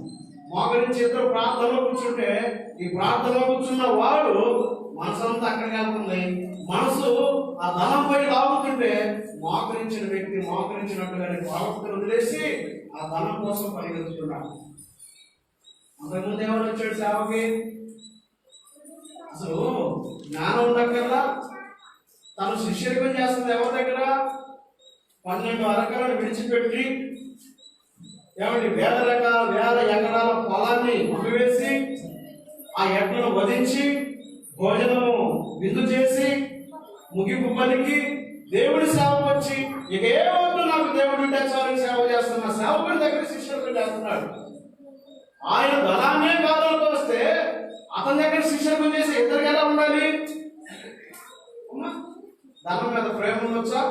మోకరించి ఇద్దరు ప్రార్థనలో కూర్చుంటే ఈ ప్రార్థనలో కూర్చున్న వాడు మనసంతా అక్కడికి వెళ్తుంది. మనసు ఆ ధనం పై లాగుతుంటే మోకరించిన వ్యక్తి మోకరించినట్టుగానే ప్రవక్తను వదిలేసి ఆ ధనం కోసం పరిగెత్తుతున్నాడు. అంతకుముందు ఏమని వచ్చాడు సేవకి? అసలు జ్ఞానం ఉండక్కర్లా, తను శిష్యరికం చేస్తుంది ఎవరి దగ్గర? 12 అరకలను విడిచిపెట్టి ఏమంటే వేల ఎకరాల పొలాన్ని అమ్మివేసి ఆ ఎడ్లను వధించి భోజనము విందు చేసి ముగింపు పలికి దేవుడి సేవకు వచ్చి ఇక ఏమవుతుంది నాకు దేవుడి చాలని సేవ చేస్తున్నా సేవకుడి దగ్గర శిష్యులకు చేస్తున్నాడు. ఆయన ధనాన్నే కాదంతో వస్తే అతని దగ్గర శిష్యులకు చేసి ఇద్దరికి ఎలా ఉండాలి? ధనం మీద ప్రేమ ఉండొచ్చా?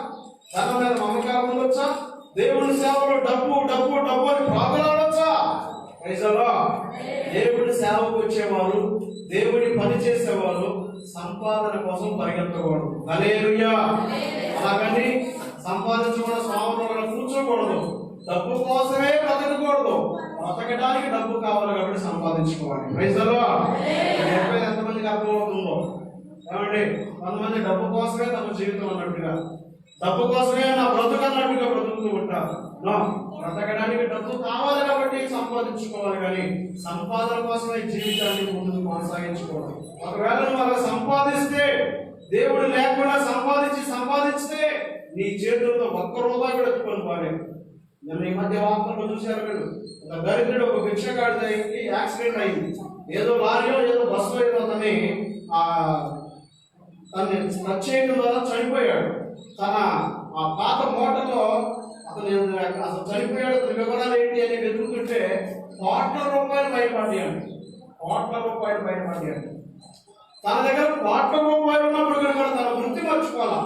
ధనం మీద మమకారం ఉండొచ్చా? దేవుడి సేవలో డబ్బు డబ్బు డబ్బు అని ప్రాగలాడొచ్చా? దేవుడి సేవకు వచ్చేవారు, దేవుడి పని చేసేవారు సంపాదన కోసం పరిగెత్తకూడదు. హల్లెలూయా. అలాగని సంపాదించకుండా స్వామి కూర్చోకూడదు, డబ్బు కోసమే బ్రతకకూడదు. బ్రతకడానికి డబ్బు కావాలి కాబట్టి సంపాదించుకోవాలి. Praise the Lord. చెప్పేది ఎంతమందికి అర్థమవుతుందో ఏమండి? కొంతమంది డబ్బు కోసమే తమ జీవితం అన్నట్టుగా, డబ్బు కోసమే నా బ్రతుకు అన్నట్టుగా బ్రతుకుతూ ఉంటారు. బ్రతకడానికి డబ్బు కావాలి కాబట్టి సంపాదించుకోవాలి, కానీ సంపాదన కోసమే జీవితాన్ని ముందుకు కొనసాగించుకోవాలి. ఒకవేళ నువ్వు అలా సంపాదిస్తే, దేవుడు లేకుండా సంపాదించితే నీ చేతులతో ₹1 కూడా ఎత్తుకొని పోలేవు. నిన్న ఈ మధ్య వార్తల్లో చూశారు మీరు, ఒక దరిద్రుడు ఒక భిక్షగాడికి యాక్సిడెంట్ అయింది. ఏదో లారీలో ఏదో బస్సులో ఏదో తన్ని టచ్ చేయడం వల్ల చనిపోయాడు. తన ఆ పాత మోటార్లో అతను అసలు చనిపోయాడు, అతని వివరాలు ఏంటి అని వెతుకుతుంటే ₹1,00,000 బయటపడ్డాడు. ₹1,00,000 బయటపడ్డాడు. తన దగ్గర ₹1,00,000 ఉన్నప్పుడు కూడా తన వృత్తి మర్చిపోవాలా,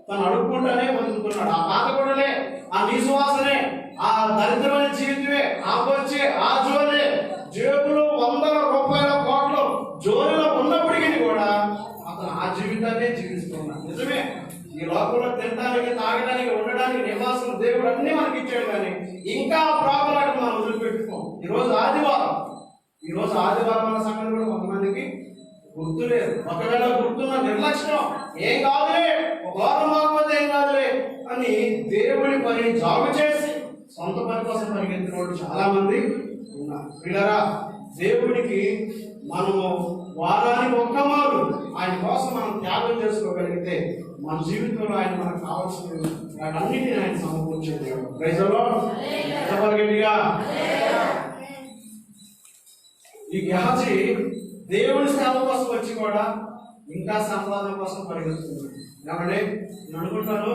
తను అడుక్కుంటానే బతుకుతున్నాడు. ఆ బాధ కూడానే, ఆ నిశ్వాసనే, ఆ దరిద్రమైన జీవితమే, ఆ వచ్చే ఆ జోలే, జేబులో ₹100 కోట్లు జోలిలో ఉన్నప్పటికీ కూడా అతను ఆ జీవితాన్ని జీవిస్తున్నాడు. నిజమే, ఈ లోకంలో తినడానికి, తాగడానికి, ఉండడానికి నివాసం దేవుడు అన్ని మనకి ఇచ్చాడు. కానీ ఇంకా ప్రాబ్లం మనం వదిలిపెట్టుకోం. ఈరోజు ఆదివారం అన్న సంగతి కూడా కొంతమందికి గుర్తులేదు. ఒకవేళ గుర్తున్న నిర్లక్ష్యం, ఏం కాదులే, ఒక వారం కాకపోతే ఏం కాదులే అని దేవుడి పని జాబు చేసి సొంత పని కోసం పరిగెత్తిన వాళ్ళు చాలా మంది ఉన్నారు. పిల్లరా, దేవుడికి మనము వారానికి ఒక్క మారు ఆయన కోసం మనం త్యాగం చేసుకోగలిగితే మన జీవితంలో ఆయన మనకు కావాల్సిన వాటన్నిటిని ఆయన సమకూర్చే దేవుడు. Praise the Lord. గట్టిగా ఈ గెహజీ దేవుడి సేవ కోసం వచ్చి కూడా ఇంకా సంపాదన కోసం పరిగెత్తుతున్నాడు. కాబట్టి నేను అనుకుంటాను,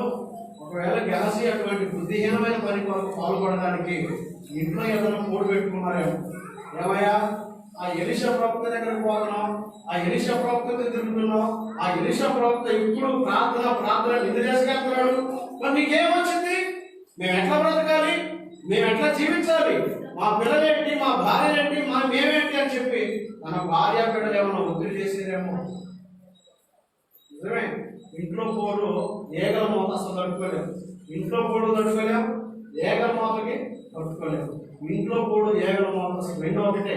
ఒకవేళ గెహజీ అటువంటి బుద్ధిహీనమైన పని కొరకు పాల్గొనడానికి ఇంట్లో ఏదైనా పోటు పెట్టుకున్నారేమో. ఏమయ్యా, ఆ ఎలీషా ప్రవక్త దగ్గరకు పోతున్నాం, ఆ ఎలీషా ప్రవక్తతో తిరుగుతున్నాం, ఆ ఎలీషా ప్రవక్త ఇప్పుడు ప్రార్థన నిద్ర చేసుకెళ్తున్నాడు, మరి నీకేమొచ్చింది? మేము ఎట్లా బ్రతకాలి, మేము ఎట్లా జీవించాలి, మా పిల్లలేంటి, మా భార్యలేంటి, మేమేంటి అని చెప్పి మన భార్య బిడ్డలు ఏమన్నా ఒత్తిడి చేసేదేమో. నిజమే, ఇంట్లో పోడు ఏగల మూత అసలు తట్టుకోలేము. ఇంట్లో పోడు తట్టుకోలేము, ఏగల మూతకి తట్టుకోలేము. ఇంట్లో పోడు ఏగల మూత అసలు రెండో ఒకటే.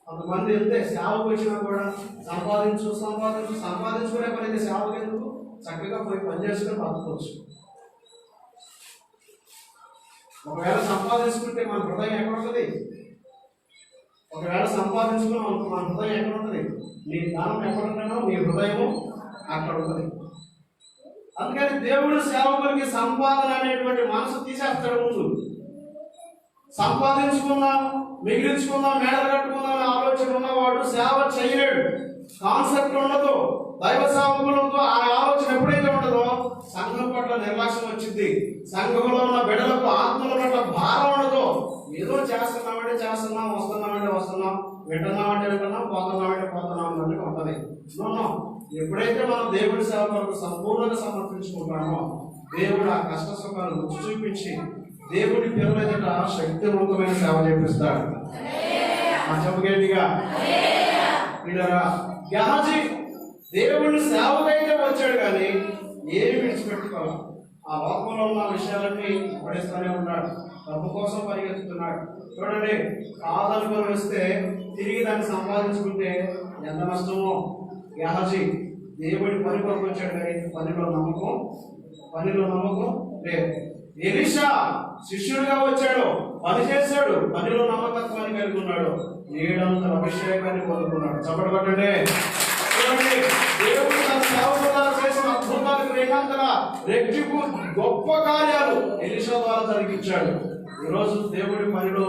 కొంతమంది వెళ్తే సేవకు వచ్చినా కూడా సంపాదించుకునే పని అయితే సేవకు ఎందుకు, చక్కగా పోయి పని చేసుకుని బతకవచ్చు. ఒకవేళ సంపాదించుకుంటే మన హృదయం ఎక్కడ ఉంటుంది? ఒకవేళ సంపాదించుకున్నాం అనుకో, మన హృదయం ఎక్కడ ఉంటుంది? నీ జ్ఞానం ఎక్కడ ఉంటానో నీ హృదయము అక్కడ ఉంటుంది. అందుకని దేవుడు సేవకులకి సంపాదన అనేటువంటి మనసు తీసేస్తాడు. ముందు సంపాదించుకుందాం, మిగిలించుకుందాం, మేడలు కట్టుకుందాం అనే ఆలోచన ఉన్నవాడు సేవ చేయలేడు. కాన్సెప్ట్ ఉండదు. దైవ సేవకులతో ఆ ఆలోచన ఎప్పుడైతే ఉండదో సంఘం పట్ల నిర్లక్ష్యం వచ్చింది. సంఘంలో ఉన్న బిడ్డలకు ఆత్మల పట్ల భారం ఉండదు. ఏదో చేస్తున్నామంటే చేస్తున్నాం, వస్తున్నామంటే వస్తున్నాం, వింటున్నామంటే వింటున్నాం, పోతున్నామంటే పోతున్నాం అన్నట్టు ఉంటుంది. ఎప్పుడైతే మనం దేవుడి సేవ కొరకు సంపూర్ణంగా సమర్పించుకుంటామో దేవుడు ఆ కష్ట సుఖాలు రుచి చూపించి దేవుడి పిల్లల ఎదుట శక్తివంతమైన సేవ చేపిస్తాడు. చెప్పగట్టిగా గెహజీ దేవుడిని సేవకైతే వచ్చాడు కానీ ఏమి విడిచిపెట్టుకోవాలి. ఆ లోకంలో ఉన్న విషయాలన్నీ పడేస్తూనే ఉన్నాడు. డబ్బు కోసం పరిగెత్తుతున్నాడు. చూడండి, కాదనుకొని వస్తే తిరిగి దాన్ని సంపాదించుకుంటే ఎంత నష్టమో. గెహజీ దేవుడి పని కొరకు వచ్చాడు కానీ పనిలో నమ్మకం లేదు. ఎలీషా శిష్యుడిగా వచ్చాడు, పని చేశాడు, పనిలో నమ్మకత్వాన్ని కలిగి ఉన్నాడు, 700 అభిషేకాన్ని పొందుకున్నాడు. చప్పటి కొట్టండి. దేవుడు తన సేవకుల చేసిన అద్భుతాలకు 200 రెట్టింపు గొప్ప కార్యాలు ఎలీషా ద్వారా జరిగించాడు. ఈరోజు దేవుడి పనిలో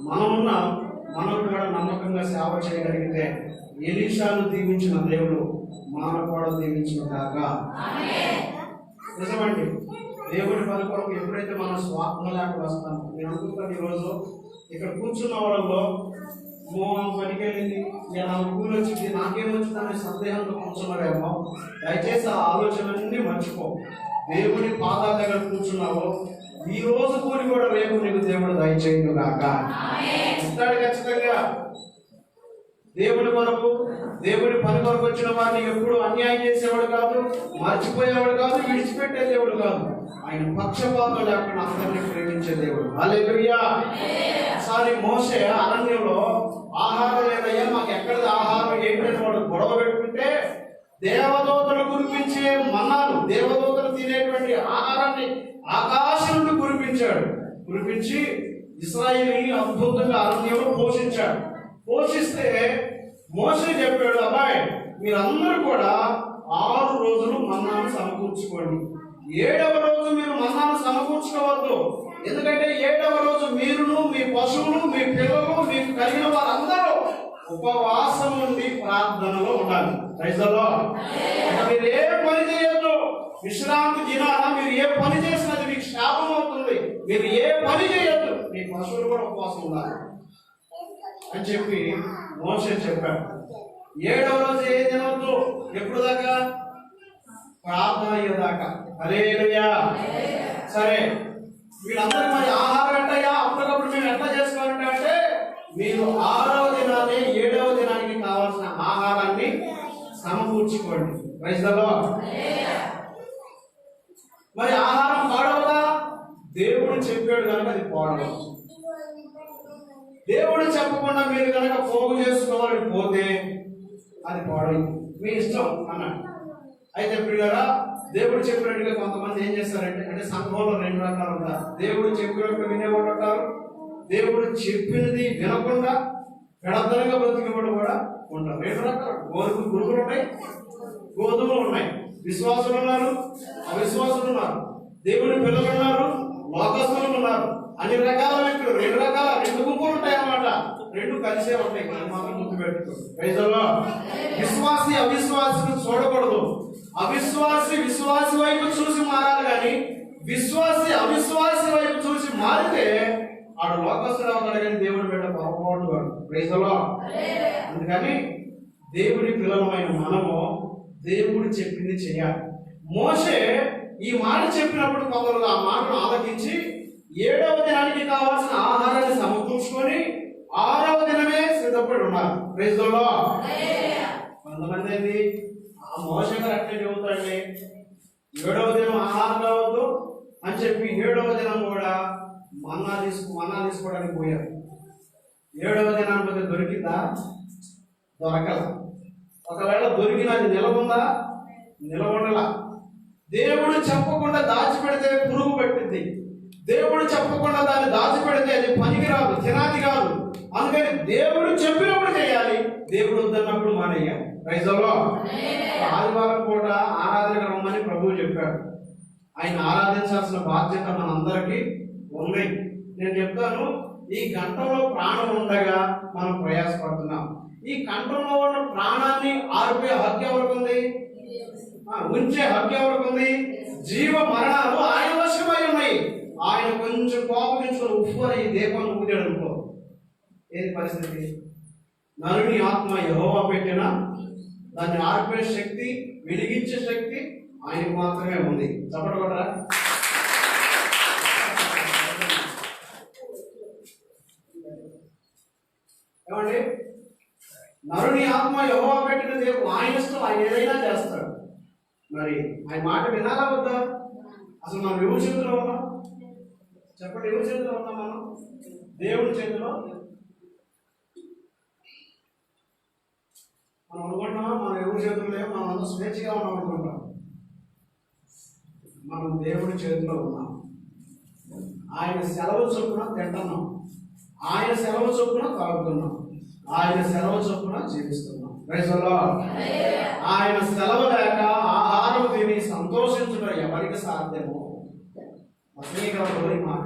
మనం కూడా నమ్మకంగా సేవ చేయగలిగితే ఎలీషాను దీవించిన దేవుడు మనం కూడా దీవించిన దాకా. నిజమండి, దేవుడి పని కొరకు ఎప్పుడైతే మనం స్వార్థం లేకుండా వస్తామో, నేను అనుకుంటాను ఈరోజు ఇక్కడ కూర్చున్న వాళ్ళలో పనికి వెళ్ళింది, నాకు కూలి వచ్చింది, నాకేమొచ్చిందనే సందేహంతో కూర్చున్నారేమో. దయచేసి ఆ ఆలోచనలన్నీ మర్చిపో. దేవుడి పాదాల దగ్గర కూర్చున్నావో ఈ రోజు కూలి కూడా రేపు నీకు దేవుడు దయచేయను కాక ఇస్తాడు ఖచ్చితంగా. దేవుడి కొరకు, దేవుడి పని కొరకు వచ్చిన వారిని ఎప్పుడు అన్యాయం చేసేవాడు కాదు, మర్చిపోయేవాడు కాదు, విడిచిపెట్టే దేవుడు కాదు. ఆయన పక్షపాతం లేకుండా అందరినీ ప్రేమించే దేవుడు. హల్లెలూయా. ఒకసారి మోషే అరణ్యంలో ఆహారం లేదయ్యా, మాకు ఎక్కడిది ఆహారం ఏంటని వాడు గొడవ పెట్టుకుంటే దేవదూతలు కురిపించే మన్నాను, దేవదూతలు తినేటువంటి ఆహారాన్ని ఆకాశం నుండి కురిపించి ఇశ్రాయేలుని అద్భుతంగా అరణ్యంలో పోషించాడు. పోషిస్తే మోషే చెప్పాడు, అబ్బాయి మీరందరూ కూడా 6 రోజులు మన్నాను సమకూర్చుకోండి. 7వ రోజు మీరు మన్నాను సమకూర్చుకోవద్దు. ఎందుకంటే 7వ రోజు మీరును, మీ పశువులు, మీ పిల్లలు, మీకు కలిగిన వారందరూ ఉపవాసం ఉండి ప్రార్థనలో ఉండాలి. Praise the Lord. మీరు ఏ పని చేయొద్దు. విశ్రాంతి దినాన మీరు ఏ పని చేసినది మీకు శాపం అవుతుంది. మీరు ఏ పని చేయొద్దు. మీ పశువులు కూడా ఉపవాసం ఉండాలి అని చెప్పి మోషే చెప్పాడు. 7వ రోజు ఏం తినవద్దు. ఎప్పుడు దాకా? ప్రార్థన అయ్యేదాకా. హల్లెలూయా. సరే, వీళ్ళందరికీ మరి ఆహారం ఎట్టయ్యా? అప్పటికప్పుడు మేము ఎట్లా చేసుకోవాలంటే అంటే మీరు 6వ దినాన్ని 7వ దినానికి కావాల్సిన ఆహారాన్ని సమకూర్చుకోండి. Praise the lord. మరి ఆహారం పాడవదా? దేవుడు చెప్పాడు కనుక అది పాడవు. దేవుడు చెప్పకుండా మీరు కనుక పోగు చేసుకోవాలని పోతే అది పాడైంది. మీ ఇష్టం అన్నాడు. అయితే ప్రియులారా, దేవుడు చెప్పినట్టుగా కొంతమంది ఏం చేస్తారంటే, అంటే సంఘంలో 2 రకాలు ఉంటారు. దేవుడు చెప్పినట్టు వినేవాడు ఉంటారు. దేవుడు చెప్పినది వినకుండా పెడతనగా బ్రతికేవాడు కూడా ఉంటారు. 2 రకాలు. గురువులు ఉన్నాయి, గోధుమలు ఉన్నాయి. విశ్వాసులు ఉన్నారు, అవిశ్వాసులు ఉన్నారు. దేవుని పిల్లలు ఉన్నారు, లోకస్తులు ఉన్నారు. అన్ని రకాల వ్యక్తులు 2 రకాల 2 గుంపులు ఉంటాయి అన్నమాట. 2 కలిసే ఉంటాయి. అది మాత్రం గుర్తుపెట్టుకో. Praise the Lord. విశ్వాసి అవిశ్వాసిని చూడకూడదు. అవిశ్వాసి విశ్వాసి వైపు చూసి మారాలి, కానీ విశ్వాసి అవిశ్వాసి వైపు చూసి మారితే ఆడు లోకస్తుడు అవుతాడు, కానీ దేవుని బిడ్డ పొరపాటు వాడు. Praise the Lord. అందుకని దేవుని పిల్లలమైన మనము దేవుడు చెప్పింది చేయాలి. మోషే ఈ మాట చెప్పినప్పుడు కొందరు ఆ మాటను ఆలకించి 7వ దినానికి కావాల్సిన ఆహారాన్ని సమకూర్చుకొని 6వ దినమే సిద్ధపడి ఉన్నారు. Praise the Lord. కొంతమంది ఏంది, ఆ మోషే గారు అట్లే చెబుతాడండి, 7వ దినం ఆహారం కావద్దు అని చెప్పి 7వ దినం కూడా మన్నా తీసుకోవడానికి పోయారు. 7వ దినానికి పోతే దొరికిందా? దొరకల. ఒకవేళ దొరికినది నిలవుందా? నిలవండలా. దేవుడు చెప్పకుండా దాచిపెడితే పురుగు పెట్టింది. దేవుడు చెప్పకుండా దాన్ని దాచిపెడితే అది పనికి రాదు, తినాది కాదు. అందుకని దేవుడు చెప్పినప్పుడు చేయాలి, దేవుడు వద్దన్నప్పుడు మానేయాలి. Praise the Lord. ఆదివారం పూట ఆరాధనకు రమ్మని ప్రభువు చెప్పాడు. ఆయన ఆరాధించాల్సిన బాధ్యత మనందరికీ ఉంది. నేను చెప్తాను, ఈ గంటలో ప్రాణం ఉండగా మనం ప్రయాసపడుతున్నాం. ఈ కంఠంలో ఉన్న ప్రాణాన్ని ఆర్పే హక్కు ఎవరికి ఉంది? ఉంచే హక్కు ఎవరికి ఉంది? జీవ మరణాలు ఆయన వశమై ఉన్నాయి. ఆయన కొంచెం కోపగించుకొని ఉప్పు ఈ దీపాన్ని ఊదాడు అనుకో, ఏది పరిస్థితి? నరుని ఆత్మ యెహోవా పెట్టినా దాన్ని ఆర్పే శక్తి, వెలిగించే శక్తి ఆయనకు మాత్రమే ఉంది. చెప్పండి కొట్టరా? ఏమండి? నరుని ఆత్మ యెహోవా పెట్టిన దేవుడు ఆయన ఇష్టం, ఆయన ఏదైనా చేస్తాడు. మరి ఆయన మాట వినాలా వద్దా? అసలు మనం ఎవరి చేతిలో ఉన్నాం? చెప్పండి, ఎవరి చేతిలో ఉన్నాం మనం? దేవుడి చేతిలో. మనం అనుకుంటున్నామా మనం ఎవరి చేతుల్లో లేవు, మనం అంతా స్వేచ్ఛగా ఉన్నాం అనుకుంటాం. మనం దేవుడి చేతిలో ఉన్నాం. ఆయన సెలవు చొప్పున తింటున్నాం, ఆయన సెలవు చొప్పున తాగుతున్నాం, ఆయన సెలవు చొప్పున జీవిస్తున్నాం. Praise the Lord. ఆయన సెలవు లేక ఆహారం తిని సంతోషించడం ఎవరికి సాధ్యమో మాట.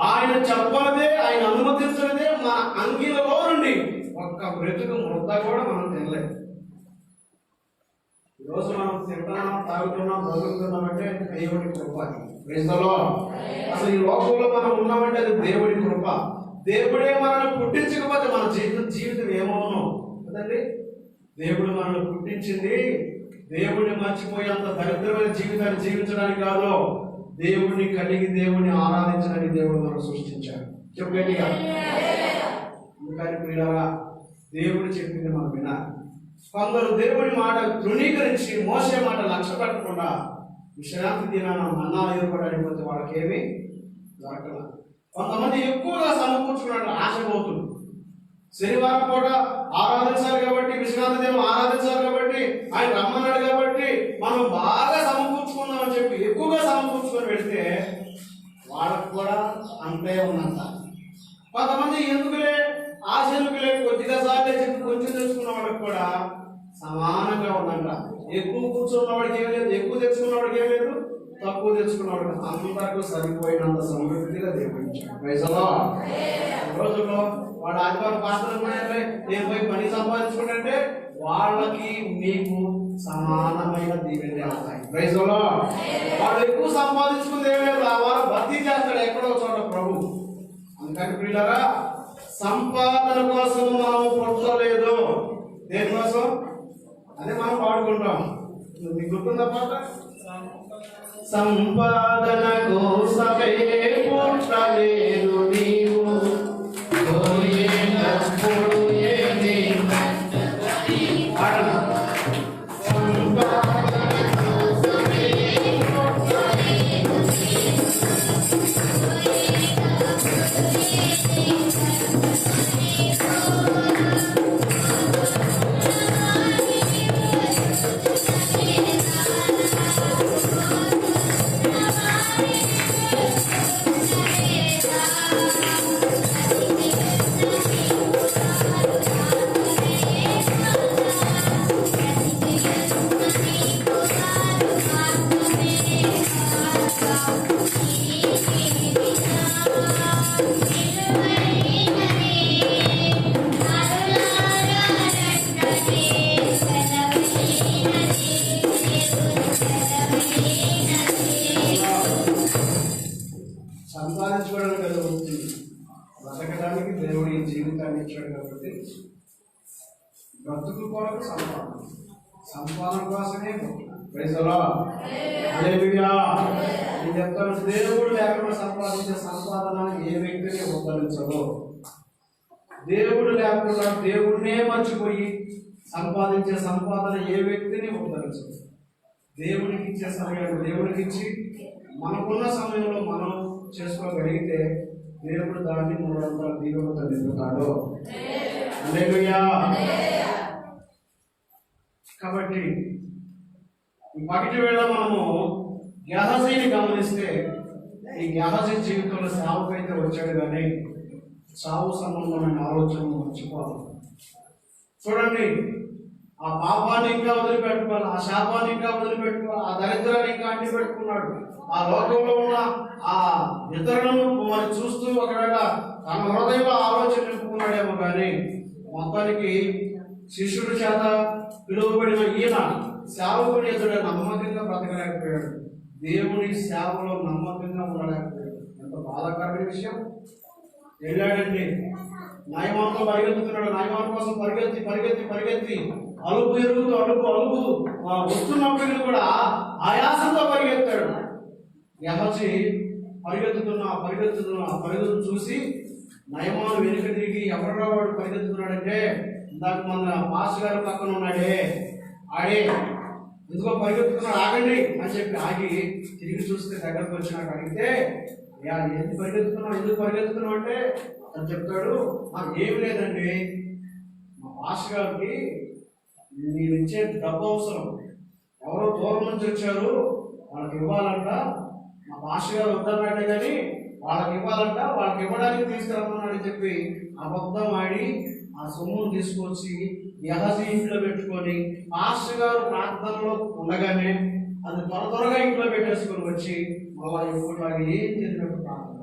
ఆయన చెప్పనిదే, ఆయన అనుమతించినదే మన అంగిలలో నుండి ఒక్క బ్రతుకు ముద్ద కూడా మనం తినలేదు. ఈరోజు మనం తింటున్నాం, తాగుతున్నాం, బ్రతుకుతున్నాం అంటే దేవుడి కృప. Praise the lord. అసలు ఈ లోకంలో మనం ఉన్నామంటే అది దేవుడి కృప. దేవుడే మనల్ని పుట్టించకపోతే మన జీవితం ఏమవును కదండి? దేవుడు మనల్ని పుట్టించింది దేవుడిని మర్చిపోయేంత దరిద్రమైన జీవితాన్ని జీవించడానికి కాదు, దేవుడిని కలిగి దేవుడిని ఆరాధించడానికి దేవుడు మనం సృష్టించాడు. చెప్పండి. అందుకని ప్రియులారా, దేవుడు చెప్పింది మనం వినాలి. కొందరు దేవుడి మాట తృణీకరించి మోసే మాట లక్ష్య పెట్టకుండా విశ్రాంతి దినాన మన్నా ఏర్పడకపోతే వాళ్ళకి ఏమి దొరకలేదు. కొంతమంది ఎక్కువగా సమకూర్చుకున్నట్టు ఆశపోతుంది. శనివారం పూట ఆరాధించాలి కాబట్టి, విశ్రాంతి దినం ఆరాధించాలి కాబట్టి, ఆయన రమ్మన్నాడు కాబట్టి మనం బాగా సమకూర్చుకుందామని చెప్పి ఎక్కువగా సమకూర్చుకొని పెడితే వాళ్ళకు కూడా అంతే ఉన్నంత. కొంతమంది ఎందుకులే ఆశ ఎందుకులే కొద్దిగా సార్లే చెప్పి కొంచెం తెలుసుకున్న వాళ్ళకి కూడా సమానంగా ఉందంట. ఎక్కువ కూర్చున్నవాడికి ఏం లేదు, ఎక్కువ తెచ్చుకున్నవాడికి ఏం లేదు, తక్కువ తెచ్చుకున్నవాడికి అందరికీ సరిపోయినంత సమృద్ధిగా దేవుడు ఇచ్చాడు. Praise the Lord. ఈ రోజుల్లో వాడు ఆదివారం పాస్టర్ నేను పోయి పని సంపాదించుకుంటే వాళ్ళకి మీకు సమానమైన దీవెనలు వస్తాయి. Praise the Lord. వాడు ఎక్కువ సంపాదించుకుంది ఏం లేదు, ఆ వారం భర్తీ చేస్తాడు ఎక్కడో చోట ప్రభు. అందుకని పిల్లరా, సంపాదన కోసం మనం పుట్టలేదు. దేనికోసం? అదే మనం పాడుకుంటాం. మీకు గుర్తుందా పాట? సంపాదన కోసమే పుట్టలేదు నీవు, సంపాదించుకోవడానికి కదా వస్తుంది, బ్రతకడానికి దేవుడు ఈ జీవితాన్ని ఇచ్చాడు కాబట్టి బ్రతుకు కొరకు సంపాదన కోసమే. Praise the Lord. హల్లెలూయా. నేను చెప్తాను, దేవుడు లేకుండా సంపాదించే సంపాదన ఏ వ్యక్తిని ఉద్ధరించదు. దేవుడు లేకుండా దేవుడినే మర్చిపోయి సంపాదించే సంపాదన ఏ వ్యక్తిని ఉద్ధరించదు. దేవునికి ఇచ్చే సమయాన్ని దేవునికి ఇచ్చి మనకున్న సమయంలో మనం చేసుకోగలిగితే దేవుడు దాన్ని 300 దీవెనలతో నింపుతాడు. హల్లెలూయా. కాబట్టి ఈ పగటి వేళ మనము గెహజీని గమనిస్తే, ఈ గెహజీ జీవితంలో సావుకు అయితే వచ్చాడు కానీ సావు సంబంధమైన ఆలోచనలు మర్చిపోవాలి. చూడండి, ఆ పాపాన్ని ఇంకా వదిలిపెట్టుకోవాలి, ఆ శాపాన్ని ఇంకా వదిలిపెట్టుకోవాలి, ఆ దరిద్రాన్ని ఇంకా అంటి పెట్టుకున్నాడు. ఆ లోకంలో ఉన్న ఆ ఇతరులను మరి చూస్తూ ఒకవేళ తన హృదయంలో ఆలోచన నింపుకున్నాడేమో కానీ మొత్తానికి శిష్యుడి చేత పిలువబడిన ఈయన సేవకుని ఎదుట నమ్మకంగా బ్రతకలేకపోయాడు. దేవుని సేవలో నమ్మకంగా ఉండలేకపోయాడు. ఎంత బాధాకరమైన విషయం. వెళ్ళాడండి, నయమానంతో పరిగెత్తుతున్నాడు. నయమానం కోసం పరిగెత్తి పరిగెత్తి పరిగెత్తి అలుపు ఎరుగుతూ అలుపు వస్తున్నప్పటికీ కూడా ఆయాసంతో పరిగెత్తాడు. గెహజీ పరిగెత్తును చూసి నయమాను వెనుక తిరిగి ఎవరో వాడు పరిగెత్తుతున్నాడంటే, ఇందాక మన పాస్ గారు పక్కన ఉన్నాడే, ఆడే ఎందుకో పరిగెత్తుతున్నాడు, ఆగండి అని చెప్పి ఆగి తిరిగి చూస్తే దగ్గరకు వచ్చి నాకు అడిగితే, ఎందుకు పరిగెత్తుతున్నావు అంటే అని చెప్తాడు, నాకు ఏమి లేదండి, మా పాస్ గారికి మీరు ఇచ్చే డబ్బు అవసరం, ఎవరో దూరం నుంచి వచ్చారు వాళ్ళకి ఇవ్వాలంట, మా పాస్ గారు వద్దన్నాడే కానీ వాళ్ళకి ఇవ్వాలంట, వాళ్ళకి ఇవ్వడానికి తీసుకురమ్మన్నాడని చెప్పి అబద్ధం ఆడి ఆ సొమ్మును తీసుకొచ్చి గెహజీ ఇంట్లో పెట్టుకొని పాస్టర్ గారు ప్రార్థనలో ఉండగానే అది త్వరగా ఇంట్లో పెట్టేసుకొని వచ్చి మళ్ళా ఇప్పుడు ఏం చేసినట్టు ప్రార్థన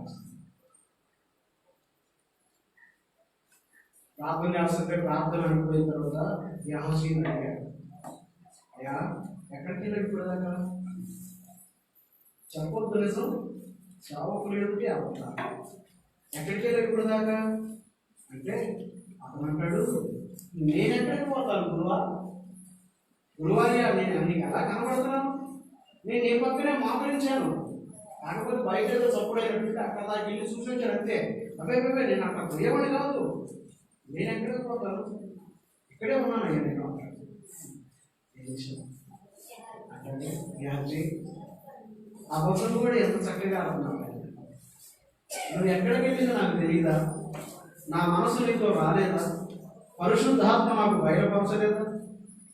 చేస్తే ప్రార్థన అయిపోయిన తర్వాత గెహజీని అడిగాడు, అయ్యా ఎక్కడికి వెళ్ళి ఇప్పుడు దాకా చెప్పొద్దు నిజం, చావకు లేదు అబద్ధం, ఎక్కడికి వెళ్ళి ఇప్పుడు దాకా అంటే అతను అంటాడు, నేను ఎక్కడికి పోతాను గురువారి నేను నీకు ఎలా కనబడుతున్నాను, నేను నీ పక్కనే మోకరించాను, కాకపోతే బయట ఏదో చప్పుడైనట్టు అక్కడ దాకా వెళ్ళి చూసి వచ్చాను అంతే, అవే నేను అక్కడ పోయేవాడిని కాదు, నేను ఎక్కడికి పోతాను, ఇక్కడే ఉన్నాను అయ్యా నేను అంటే గెహజీ ఆ బొమ్మను కూడా ఎంత చక్కగా అనుకున్నాను, నువ్వు ఎక్కడికి వెళ్ళిందో నాకు తెలియదా, నా మనసు నీతో రాలేదా, పరిశుద్ధాత్మ నాకు బయలుపరచలేదా,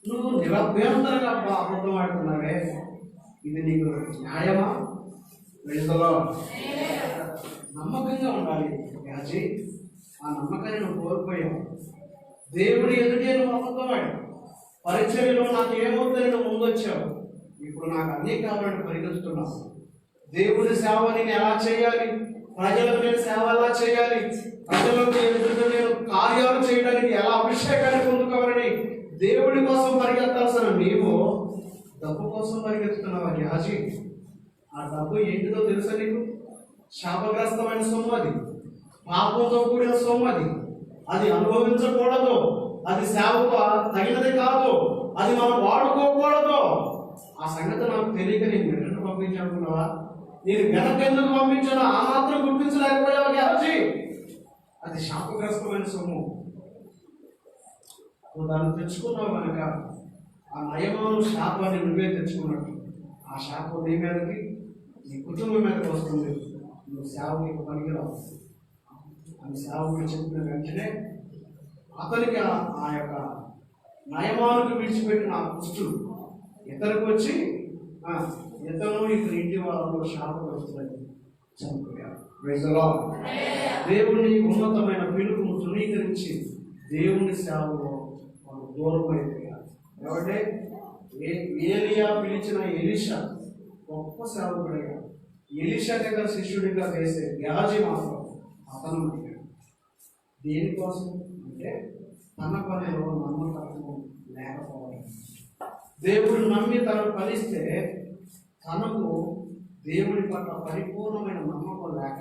నువ్వు నిరభ్యంతరంగా అబద్ధం ఆడుతున్నావే, ఇది నీకు న్యాయమా? ప్రజలలో నమ్మకంగా ఉండాలి గెహజీ, ఆ నమ్మకాన్ని నువ్వు కోల్పోయావు, దేవుడి ఎదుటే నువ్వు అబద్ధం ఆడావు, పరిచర్యలో నాకు ఏమవుతుందని నువ్వు ముందు వచ్చావు, ఇప్పుడు నాకు అన్నీ కావాలని పరిగెత్తుతున్నావు. దేవుని సేవ నేను ఎలా చేయాలి, ప్రజలకు నేను సేవ ఎలా చేయాలి, ప్రజలకు ఎదురు నేను కార్యాలు చేయడానికి ఎలా అభిషేకాన్ని పొందుకోవాలని దేవుడి కోసం పరిగెత్తాల్సిన నీవు డబ్బు కోసం పరిగెత్తుతున్నావా యాజీ? ఆ డబ్బు ఏంటిదో తెలుసా నీకు? శాపగ్రస్తమైన సొమ్ము అది, పాపంతో కూడిన సొమ్ము అది. అది అనుభవించకూడదు, అది సేవకు తగినది కాదు, అది మనం వాడుకోకూడదు. ఆ సంగతి నాకు తెలియక నేను వెనక్కి పంపించానుకున్నావా? నేను వెనక ఎందుకు పంపించాను ఆ మాత్రం గుర్తించలేకపోయావా యాజీ? అది శాపగ్రస్తమైన సొమ్ము. నువ్వు దాన్ని తెచ్చుకున్నావు కనుక ఆ నయమాను శాపాన్ని నువ్వే తెచ్చుకున్నట్టు ఆ శాపం నీ మీదకి, నీ కుటుంబం మీదకి వస్తుంది. నువ్వు సేవకి పనికిరావు అని సేవకుడు చెప్పిన వెంటనే అతనికి ఆ యొక్క నయమానికి విడిచిపెట్టిన ఆ పుష్టుడు ఇతనికి వచ్చి ఇతను ఇతని ఇంటి వాళ్ళలో శాపం వస్తుందని చనిపోయారు. దేవుని ఉన్నతమైన పిలుపును తృణీకరించి దేవుని సేవలో వాళ్ళు దూరం అయిపోయారు. ఎవరంటే ఏలియా పిలిచిన ఎలీషా గొప్ప సేవకుడిగా, ఎలీషా దగ్గర శిష్యుడిగా వేసే గేహజీ మాత్రం అతను అడిగాడు. దేనికోసం అంటే తన పనిలో నమ్మకత్వం లేకపోవడం. దేవుడు నమ్మి తనను ఫలిస్తే తనకు దేవుడి పట్ల పరిపూర్ణమైన నమ్మకం లేక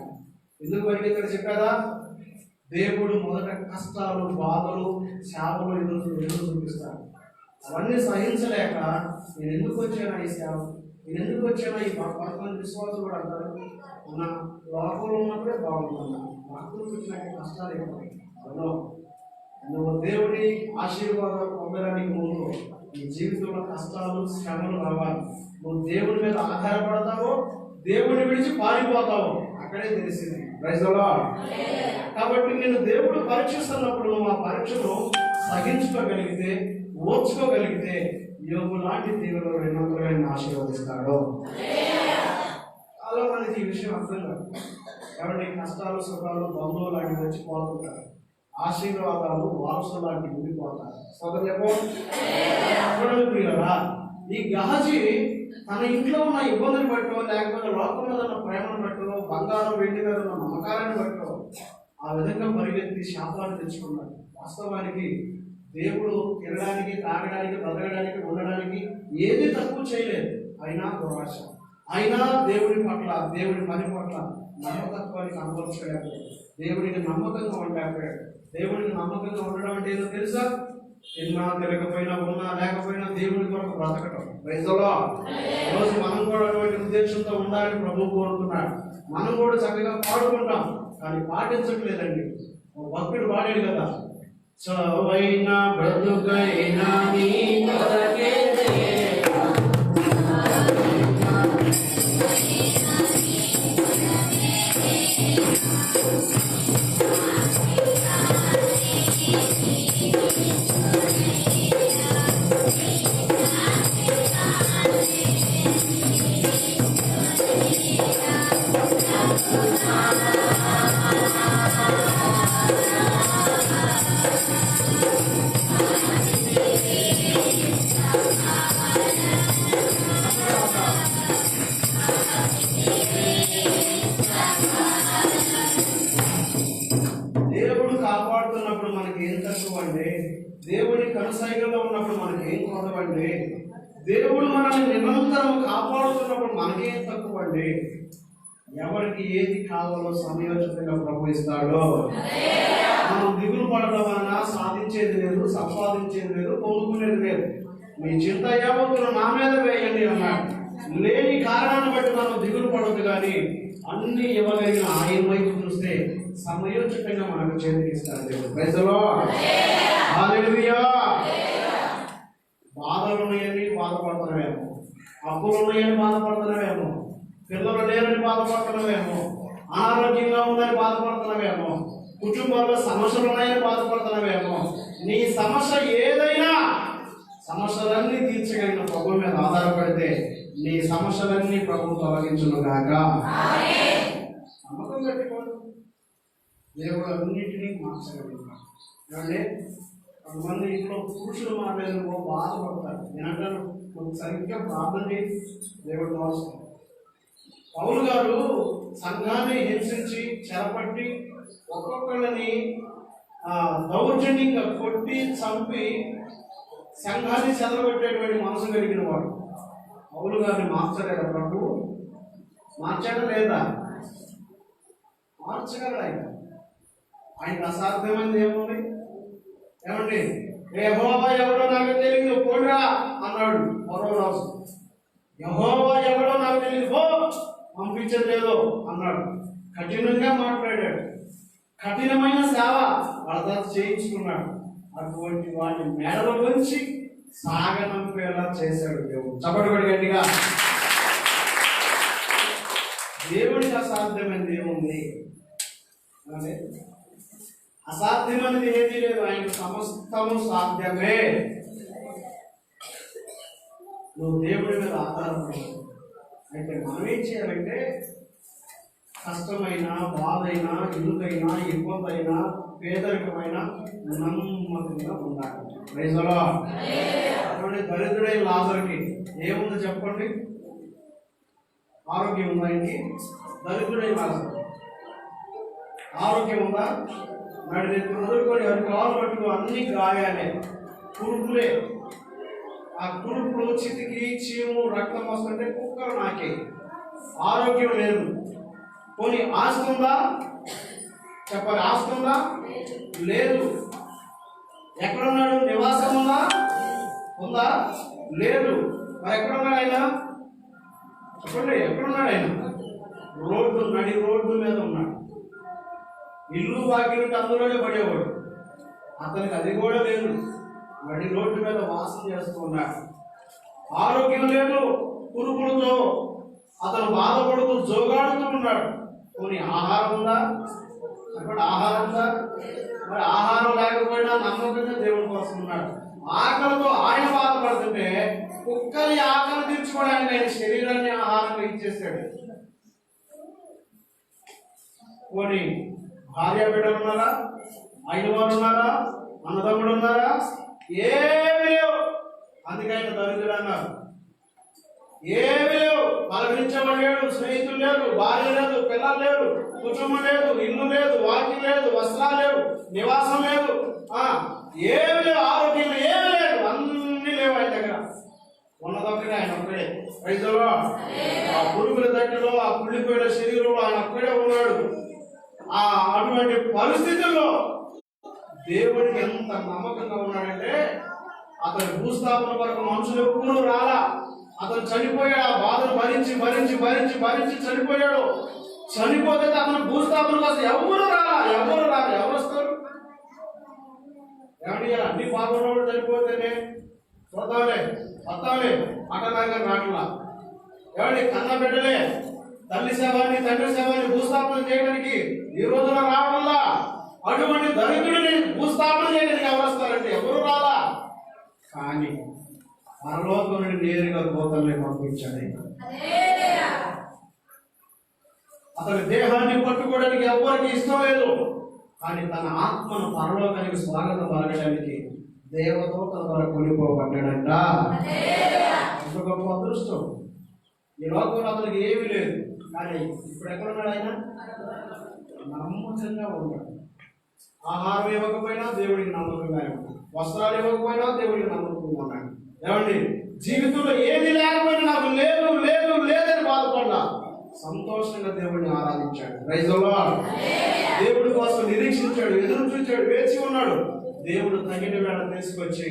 ఎందుకు ఇక్కడ చెప్పారా? దేవుడు మొదట కష్టాలు, బాధలు, సేవలు ఎదురు చూపిస్తాడు. అవన్నీ సహించలేక నేను ఎందుకు వచ్చానా ఈ సేవ, నేను ఎందుకు వచ్చానా ఈ కొంతమంది విశ్వాసం కూడా అంటారు, మన లోకంలో ఉన్నప్పుడే బాగుంటున్నా, భక్తులు పెట్టినాక కష్టాలు ఎక్కువ. అవును, నువ్వు దేవుడి ఆశీర్వాదాలు పొందడానికి ముందు నీ జీవితంలో కష్టాలు, శ్రమలు రావాలి. నువ్వు దేవుడి మీద ఆధారపడతావో, దేవుడిని విడిచి పారిపోతావో అక్కడే తెలిసింది. Praise the Lord. కాబట్టి నేను దేవుడు పరీక్షిస్తున్నప్పుడు నువ్వు ఆ పరీక్షను సహించుకోగలిగితే, ఓర్చుకోగలిగితే యోగు లాంటి దేవుడు రెండంతలుగా ఆశీర్వదిస్తాడు. చాలా మందికి ఈ విషయం అర్థం కాదు. కాబట్టి కష్టాలు, సుఖాలు, బంధువులు లాంటివి వచ్చి పోతుంటారు, ఆశీర్వాదాలు వారసులు లాంటివి ఉండిపోతారు. ప్రియులరా, ఈ గహజీ తన ఇంట్లో ఉన్న ఇబ్బందిని బట్టో, లేకపోతే లోకం మీద ఉన్న ప్రేమను బట్టో, బంగారం వెండి మీద ఉన్న నమ్మకాలను బట్టో ఆ విధంగా పరిగెత్తి శాపాన్ని తెచ్చుకున్నాడు. వాస్తవానికి దేవుడు తినడానికి, తాగడానికి, బతకడానికి, ఉండడానికి ఏది తక్కువ చేయలేదు. అయినా దురాశ, అయినా దేవుడి పట్ల, దేవుడి పని పట్ల నమ్మకత్వానికి అనుభవించలేకపోయాడు. దేవుడికి నమ్మకంగా ఉండలేకపోయాడు. దేవుడికి నమ్మకంగా ఉండడం అంటే ఏదో తెలుసా? తిన్నా, తిరగకపోయినా, ఉన్నా లేకపోయినా దేవుడి కొరకు బ్రతకటం. Praise the Lord. ఈరోజు మనం కూడా అటువంటి ఉద్దేశంతో ఉండాలని ప్రభు కోరుతున్నాడు. మనం కూడా చక్కగా పాడుకుంటాం, కానీ పాటించట్లేదండి. భక్తుడు పాడాడు కదా, చవైనా బ్రతుకైనా నీ కొరకే దేవుని కనసైగల్లో ఉన్నప్పుడు మనకి ఏం కొదవండి? దేవుడు మనల్ని నిరంతరం కాపాడుతున్నప్పుడు మనకేం తక్కువ అండి? ఎవరికి ఏది కావాలో సమయోచితంగా ప్రభు ఇస్తాడో. మనం దిగులు పడడం వలన సాధించేది లేదు, సంపాదించేది లేదు, పొందుకునేది లేదు. మీ చింత యావత్తును నా మీద వేయండి అన్నాడు. లేని కారణాన్ని బట్టి మనం దిగులు పడదు, కానీ అన్ని ఇవ్వగలిగిన ఆయన వైపు చూస్తే సమయోచితంగా మనకు చేతికిస్తాడు దేవుడు. Praise the Lord. హల్లెలూయా. బాధలు ఉన్నాయని బాధపడుతున్నావేమో, అప్పులు ఉన్నాయని బాధపడుతున్నావేమో, పిల్లలు లేరని బాధపడుతున్నావేమో, అనారోగ్యంగా ఉందని బాధపడుతున్నావేమో, కుటుంబంలో సమస్యలు ఉన్నాయని బాధపడుతున్నావేమో. నీ సమస్య ఏదైనా సమస్యలన్నీ తీర్చగలిగిన ప్రభు మీద ఆధారపడితే నీ సమస్యలన్నీ ప్రభు తొలగించును గాక. నమ్మకం పెట్టుకోండి, దేవుడు అన్నింటినీ మార్చగలిగినాడు. ఏమంటే కొంతమంది ఇంట్లో పురుషులు మాట్లాడేందుకు బాధపడతారు. నేను అంటాను, నువ్వు సరిగ్గా ప్రార్థన చేసి దేవుడు మోస్తాడు. పౌలు గారు సంఘాన్ని హింసించి చెరపట్టి ఒక్కొక్కళ్ళని దౌర్జన్యంగా కొట్టి చంపి సంఘాన్ని చెదరగొట్టేటువంటి మనసు కలిగిన వాడు. పౌలు గారిని మార్చలేదా ప్రభు? మార్చాడా లేదా? మార్చగలడు ఆయన. ఆయనకు అసాధ్యమైనది ఏముంది? ఏమండి, యెహోవా ఎవడో నాకు తెలియదు పోరా అన్నాడు మరో రాజు. యెహోవా ఎవడో నాకు తెలియదు పో, పంపించలేదు అన్నాడు. కఠినంగా మాట్లాడాడు. కఠినమైన సేవ వాళ్ళ చేయించుకున్నాడు. అటువంటి వాడిని మెడలో ఉంచి సాగనంపేలా చేశాడు దేవుడు. చప్పటి గట్టిగా. దేవుడికి అసాధ్యమైనది ఏముంది? అసాధ్యమైనది ఏదీ లేదు. ఆయన సమస్తము సాధ్యమే. నువ్వు దేవుడి మీద ఆధారపడి అయితే మనం ఏం చేయాలంటే కష్టమైన, బాధైనా, ఇరుకైనా, ఇబ్బంది అయినా, పేదరికమైన నమ్మకంగా ఉండాలి. Praise the Lord. అటువంటి దరిద్రుడైన లాజరుకి ఏముంది చెప్పండి? ఆరోగ్యం ఉందా? ఇంటి దరిద్రుడైన లాజరు ఆరోగ్యం ఉందా? నాడు నేను వదులుకొని ఎవరి కాలు పట్టుకో అన్ని గాయాలే, కురుపులే. ఆ కురుపులు చితికి చీము రక్తం వస్తుంటే కుక్కలు నాకే. ఆరోగ్యం లేదు. పోనీ ఆస్తి ఉందా? చెప్పాలి. ఆస్తి ఉందా? లేదు. ఎక్కడున్నాడు? నివాసం ఉందా? ఉందా? లేదు. మరి ఎక్కడున్నాడు ఆయన? చెప్పండి, ఎక్కడున్నాడు ఆయన? నడి రోడ్డు మీద ఉన్నాడు. ఇల్లు వాకిలుంటే అందులోనే పడేవాడు. అతనికి అది కూడా లేదు. నడి రోడ్డు మీద వాసన చేస్తూ ఉన్నాడు. ఆరోగ్యం లేదు. పురుగులతో అతను బాధపడుతూ జోగాడుతూ ఉన్నాడు. కొన్ని ఆహారం ఉందా? అక్కడ ఆహారం ఉందా? మరి ఆహారం లేకపోయినా నమ్మకంగా దేవుడి కోసం ఉన్నాడు. ఆకలితో ఆయన బాధపడుతుంటే కుక్కని ఆకలి తీర్చుకోవడానికి ఆయన శరీరాన్ని ఆహారంగా ఇచ్చేసాడు. పోనీ భార్య బిడ్డలు ఉన్నారా? అయిన వారు ఉన్నారా? అన్నదమ్ముడు ఉన్నారా? ఏమీ లేవు. అందుకే ఆయన దరిద్రుడు అన్నారు. ఏమీ లేవు. పలకరించేవాడు లేడు, స్నేహితులు లేరు, భార్య లేదు, పిల్లలు లేరు, కుటుంబం లేదు, ఇల్లు లేదు, వాకి లేదు, వస్త్రాలు లేవు, నివాసం లేదు, ఏమి లేవు. ఆరోగ్యం ఏమి లేదు. అన్ని లేవు ఆయన దగ్గర. ఉన్నదొక్కడే ఆయన ఒక్కడే. రైతులో ఆ పురుగుల దగ్గరలో, ఆ కుళ్ళిపోయిన శరీరంలో ఆయన ఒక్కడే ఉన్నాడు. అటువంటి పరిస్థితుల్లో దేవుడికి ఎంత నమ్మకంగా ఉన్నాడంటే అతని భూస్థాపన వరకు మనుషులు ఎప్పుడూ రాలా. అతను చనిపోయాడు. ఆ బాధను భరించి భరించి భరించి భరించి చనిపోయాడు. చనిపోతే అతను భూస్థాపన కోసం ఎవరు రాలా. ఎవరు వస్తారు? ఏమండి, అన్ని బాగున్నవాడు చనిపోతేనే చూద్దాంలే, వస్తాంలే అట్టలాగా రాట్లా. ఏమండి, కన్న బిడ్డలే తల్లి సేవాన్ని, తండ్రి సేవాన్ని భూస్థాపన చేయడానికి ఈ రోజున రావడంలా. అటువంటి దరిద్రుడిని భూస్థాపన చేయడానికి ఎవరు వస్తారంటే ఎవరు రాలా. కానీ పరలోకం నుండి నేరుగా దూతల్ని పంపించాడు. అతని దేహాన్ని పట్టుకోవడానికి ఎవరికి ఇష్టం లేదు. కానీ తన ఆత్మను పరలోకానికి స్వాగతం పలకడానికి దేవదూతల ద్వారా కొనిపోబడ్డాడంట. ఎంత గొప్ప అదృష్టం. ఈ లోకంలో అతనికి ఏమీ లేదు. కానీ ఇప్పుడు ఎక్కడున్నాడు ఆయన? నమ్మకంగా ఉన్నాడు. ఆహారం ఇవ్వకపోయినా దేవుడికి నమ్మకంగా ఉన్నాడు. వస్త్రాలు ఇవ్వకపోయినా దేవుడికి నమ్మకంగా ఉన్నాడు. ఏమండి, జీవితంలో ఏది లేకపోయినా నాకు లేదు లేదు లేదని బాధపడ్డా సంతోషంగా దేవుడిని ఆరాధించాడు. Praise the Lord. దేవుడి కోసం నిరీక్షించాడు, ఎదురు చూచాడు, వేచి ఉన్నాడు. దేవుడు తగిన వేళ తీసుకొచ్చి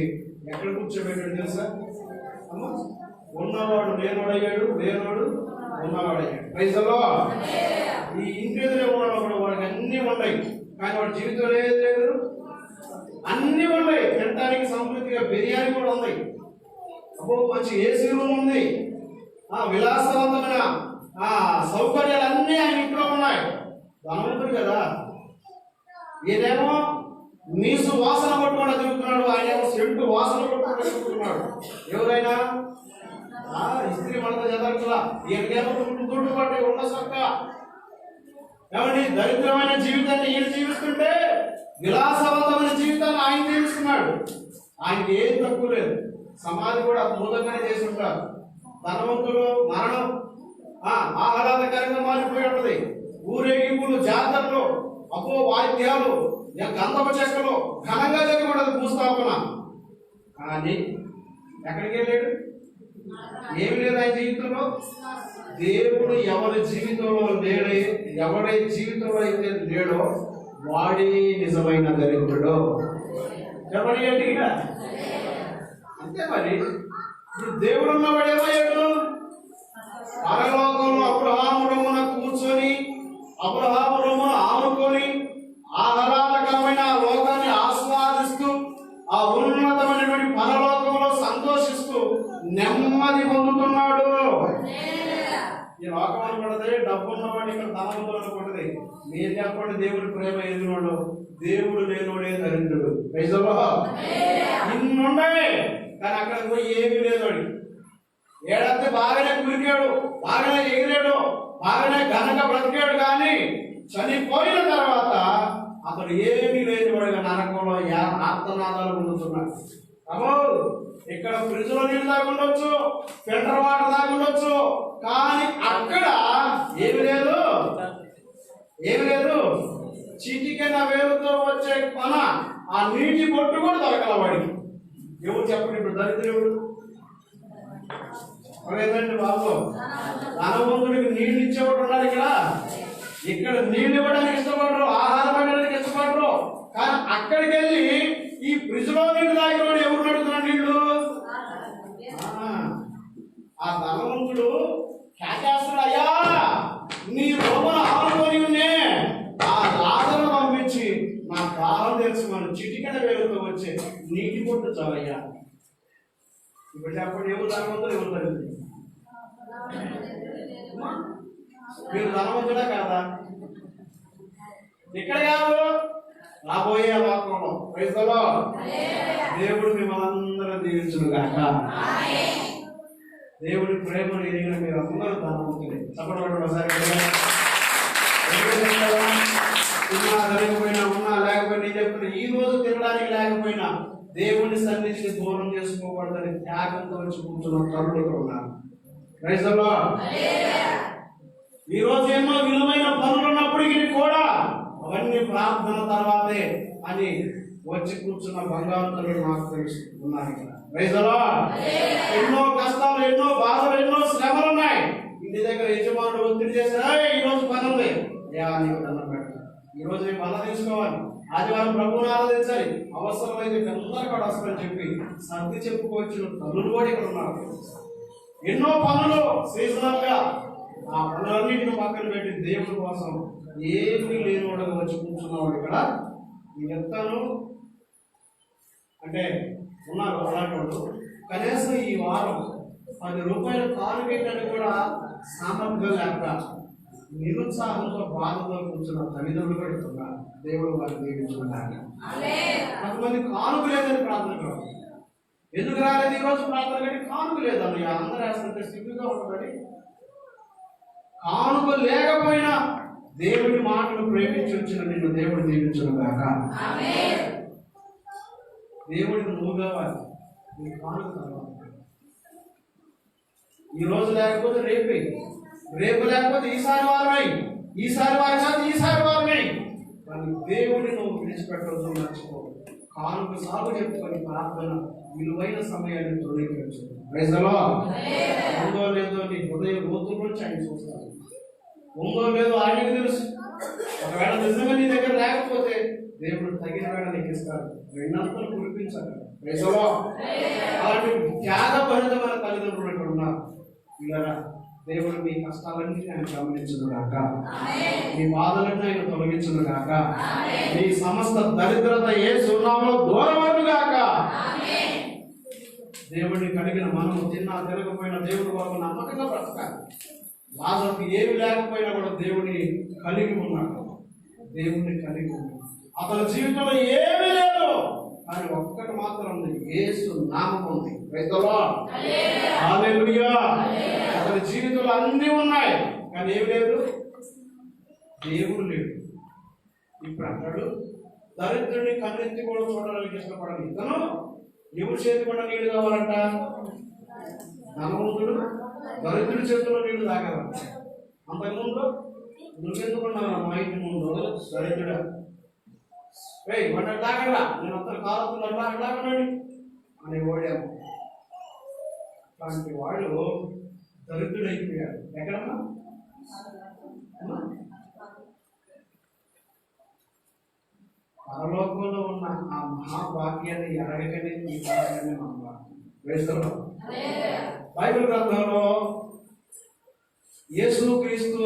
ఎక్కడ కూర్చోబెట్టాడు తెలుసా? ఉన్నవాడు లేనోడయ్యాడు, లేనోడు ఉన్నవాడయ్యాడు. Praise the Lord. ఈ ఇంటిలో ఉన్నప్పుడు వాడికి అన్ని ఉన్నాయి, కానీ వాడి జీవితంలో ఏది లేదు. అన్ని ఉన్నాయి. తినడానికి సమృద్ధిగా బిర్యానీ కూడా ఉంది. అబ్బో, మంచి ఏసీ రూమ్ ఉంది. విలాసవంతమైన సౌకర్యాలు అన్నీ ఆయన ఇంట్లో ఉన్నాయి. ధనవంతుడు కదా. ఈయనేమో నీసు వాసన పట్టుకుండా తిరుగుతున్నాడు, ఆయనేమో సెంటు వాసన పట్టుకుండా తిరుగుతున్నాడు. ఎవరైనా ఇస్త్రీ మడత చదవట్లా, ఈయనకేమో దుడ్డు పట్టి ఉన్న సక్క. ఏమండి, దరిద్రమైన జీవితాన్ని ఈయన జీవిస్తుంటే విలాసవంతమైన జీవితాన్ని ఆయన తెలుసుకున్నాడు. ఆయనకి ఏం తక్కువ లేదు. సమాధి కూడా అద్భుతంగానే చేసి ఉంటారు. ధనవంతులు మరణం ఆహ్లాదకరంగా మారిపోయి ఉంటుంది. ఊరేగింపులు, జాతరలు, అపో వాయిద్యాలు, గంధపు చెక్కలు ఘనంగా జరగబడదు భూస్థాపన. కానీ ఎక్కడికి వెళ్ళాడు? ఏమి లేదు ఆయన జీవితంలో. దేవుడు ఎవరి జీవితంలో లేడే, ఎవరి జీవితంలో అయితే లేడో వాడే నిజమైన దరిద్రుడు. చెప్పండి గట్టిగా. అంతే మరి. ఇప్పుడు దేవుడు ఉన్నవాడు ఏమయ్యాడు? పరలోకంలో అబ్రహాము రొమ్మున కూర్చొని, అబ్రహాము రొమ్మున ఆనుకొని ఆహ్లాదకరమైన ఆ లోకాన్ని ఆస్వాదిస్తూ, ఆ ఉన్నతమైనటువంటి పరలోకంలో సంతోషిస్తూ నెమ్మది పొందుతున్నాడు. ఈ లోకం అనుకుంటది డబ్బు ఉన్నవాడు, ఇక్కడ ధనవంతులు అనుకుంటది. మీరు చెప్పండి, దేవుడి ప్రేమ ఎదిగినోడు, దేవుడు లేనోడే దరిద్రుడు. ఇన్నుండే కానీ అక్కడికి పోయి ఏమీ లేదు. వాడి ఏడంతే బాగానే కురికాడు, బాగానే ఎగిరాడు, బాగానే ఘనంగా బ్రతికాడు. కానీ చనిపోయిన తర్వాత అతడు ఏమీ లేని వాడుగా నరకంలో ఆర్తనాదాలు పొందుతున్నాడు. అమ్మో, ఇక్కడ ఫ్రిడ్జ్ లో నీళ్ళు తాగుండొచ్చు, ఫిల్టర్ వాటర్ తాగుండొచ్చు, కానీ అక్కడ ఏమి లేదు, ఏమి లేదు. చిటికెన వేలుతో వచ్చే కొన ఆ నీటి బొట్టు కూడా దొరకల వాడికి. ఎవరు చెప్పండి ఇప్పుడు దరిద్రుడు? లేదండి బాబు, ధనవంతుడికి నీళ్ళు ఇచ్చేవాడు ఉన్నాడు. ఇక్కడ నీళ్ళు ఇవ్వడానికి ఇష్టపడరు, ఆహారం పెట్టడానికి ఇష్టపడరు. కానీ అక్కడికి వెళ్ళి ఈ ఫ్రిడ్జ్ లో నీళ్ళు తాగినవాడు ఎవరు అడుగుతున్నాడు నీళ్లు? ఆ ధనవంతుడు కేకేస్తాడు, అయ్యా నీ రోమను ఆనుకొని ఉన్నే ఆ రాజను పంపించి నా దాహం తెలుసుకొని చిటికెన వేలుతో వచ్చే నీటి పొట్టు చాలయ్యా. ఇప్పుడు చెప్పండి, ఎవరు ధనవంతుడు, ఎవరు దరిద్రుడు? మీరు ధనవంతుడా కాదా? ఇక్కడ కాదు, రాబోయే లోకంలో. క్రైస్తవులో దేవుడు మిమ్మల్ని అందరూ దీవించును గాక. దేవుడి ప్రేమను ఎరిగిన మీరు అందరూ ధనవంతులే. చెప్పడం ఒకసారి ఉన్నా లేకపోయినా, ఉన్నా లేకపోయినా, నేను చెప్తున్నా, ఈ రోజు తినడానికి లేకపోయినా దేవుని సన్నిధిని దూరం చేసుకోకూడదని త్యాగంతో వచ్చి కూర్చున్న తరుణులు ఉన్నారు. క్రైస్తవులో ఈ రోజు ఎన్నో విలువైన పనులు ఉన్నప్పటికీ కూడా అవన్నీ ప్రార్థన తర్వాతే అని వచ్చి కూర్చున్న బంగారు తల్లులు నాకు తెలుసు ఉన్నారు ఇక్కడ. క్రైస్తవులో ఎన్నో కష్టాలు, ఎన్నో బాధలు, ఎన్నో శ్రమలు ఉన్నాయి. ఇంటి దగ్గర యజమానుడు ఒత్తిడి చేసినా ఈ రోజు పని ఉంది, నీకు దండం పెట్టాలి, ఈ రోజు నీ పనులు తీసుకోవాలి, ఆదివారం ప్రభువుని ఆరాధించాలి, అవసరమైతే అందరూ కూడా వస్తారని చెప్పి సర్ది చెప్పుకోవచ్చు తల్లులు కూడా ఇక్కడ ఉన్నారు. ఎన్నో పనులు సీజనల్ గా ఆ పనులన్నింటిని పక్కన పెట్టి దేవుడి కోసం ఏమీ లేనివాడు వచ్చి కూర్చున్నవాడు ఇక్కడ. నేను చెప్తాను అంటే ఉన్నారు అలాంటి వాళ్ళు. కనీసం ఈ వారం 10 రూపాయలు కారు పెట్టని కూడా సామర్థ్యం లేక నిరుత్సాహంతో బాధతో కూర్చున్న తల్లిదండ్రులు కూడా ఉన్నారు. దేవుడు వారిని దీవించుకున్నారు. కొంతమంది కానుక లేదని ప్రార్థన కాదు. ఎందుకు రాలేదు ఈరోజు ప్రార్థన కంటే? కానుక లేదన్న అందరూ వేస్తుంటే సిగ్గుగా ఉంటుందని. కానుక లేకపోయినా దేవుడి మాటలు ప్రేమించి వచ్చిన నిన్ను దేవుడు దీవించును గాక. దేవుడికి నువ్వు కావాలి, నీ కానుక కావాలి. ఈ రోజు లేకపోతే రేపే, రేపు లేకపోతే ఈసారి వారమై, ఈసారి వారి కాదు ఈసారి వారమై. కానీ దేవుడిని నువ్వు విడిచిపెట్టవద్దు, మర్చిపో. కానుక సాగు చెప్పుకొని ప్రార్థన విలువైన సమయాన్ని తృణీకరించు. ఉందో లేదో నీ హృదయ లోతు నుంచి ఆయన చూస్తాడు. ఉందో లేదో ఆయనకు తెలుసు. ఒకవేళ నిజంగా నీ దగ్గర లేకపోతే దేవుడు తగిన వేళ నీకు ఇస్తాడు, రెండంతలు కురిపించాలి. అలాంటి త్యాగభరితమైన తల్లిదండ్రులు ఇక్కడ ఉన్నారు. ఇలా దేవుడు మీ కష్టాలన్నీ ఆయన గమనించును గాక, మీ బాధలన్నీ ఆయన తొలగించును గాక, మీ సమస్త దరిద్రత యేసు నామములో దూరమవును గాక. దేవుడిని కలిగిన మనము తిన్నా తినకపోయినా దేవుడి వరకు నమ్మకంగా బ్రతకాలి. లాజరుకు ఏమి లేకపోయినా కూడా దేవుడిని కలిగి ఉన్నాడు, దేవుడిని కలిగి ఉన్నాడు. అతని జీవితంలో ఏమీ లేదు, కానీ ఒక్కటి మాత్రం ఉంది, యేసు నామం ఉంది. హల్లెలూయా. అతని జీవితంలో అన్నీ ఉన్నాయి, కానీ ఏమి లేదు, దేవుడు లేడు. ఇప్పుడు అంటాడు, దరిద్రుడిని కన్నెత్తి కూడా చూడడానికి ఇష్టపడని ఇతను ఎవరు చేతి కూడా నీళ్లు కావాలంట? ధనవంతుడు దరిద్రుడి చేతిలో నీళ్లు తాగాలంట. అంతకుముందు నువ్వెందుకున్నావు మా ఇంటి ముందు దరిద్రుడా, వంట తాగరా, నేను అంతా కాలుతున్నా తాగనండి అని ఓడాము. అలాంటి వాడు దరిద్రుడైపోయాడు. ఎక్కడన్నా పరలోకంలో ఉన్న ఆ మహాభాగ్యాన్ని ఎరగకనే ఈ భాగ్యాన్ని వేస్తున్నాం. బైబిల్ గ్రంథంలో యేసుక్రీస్తు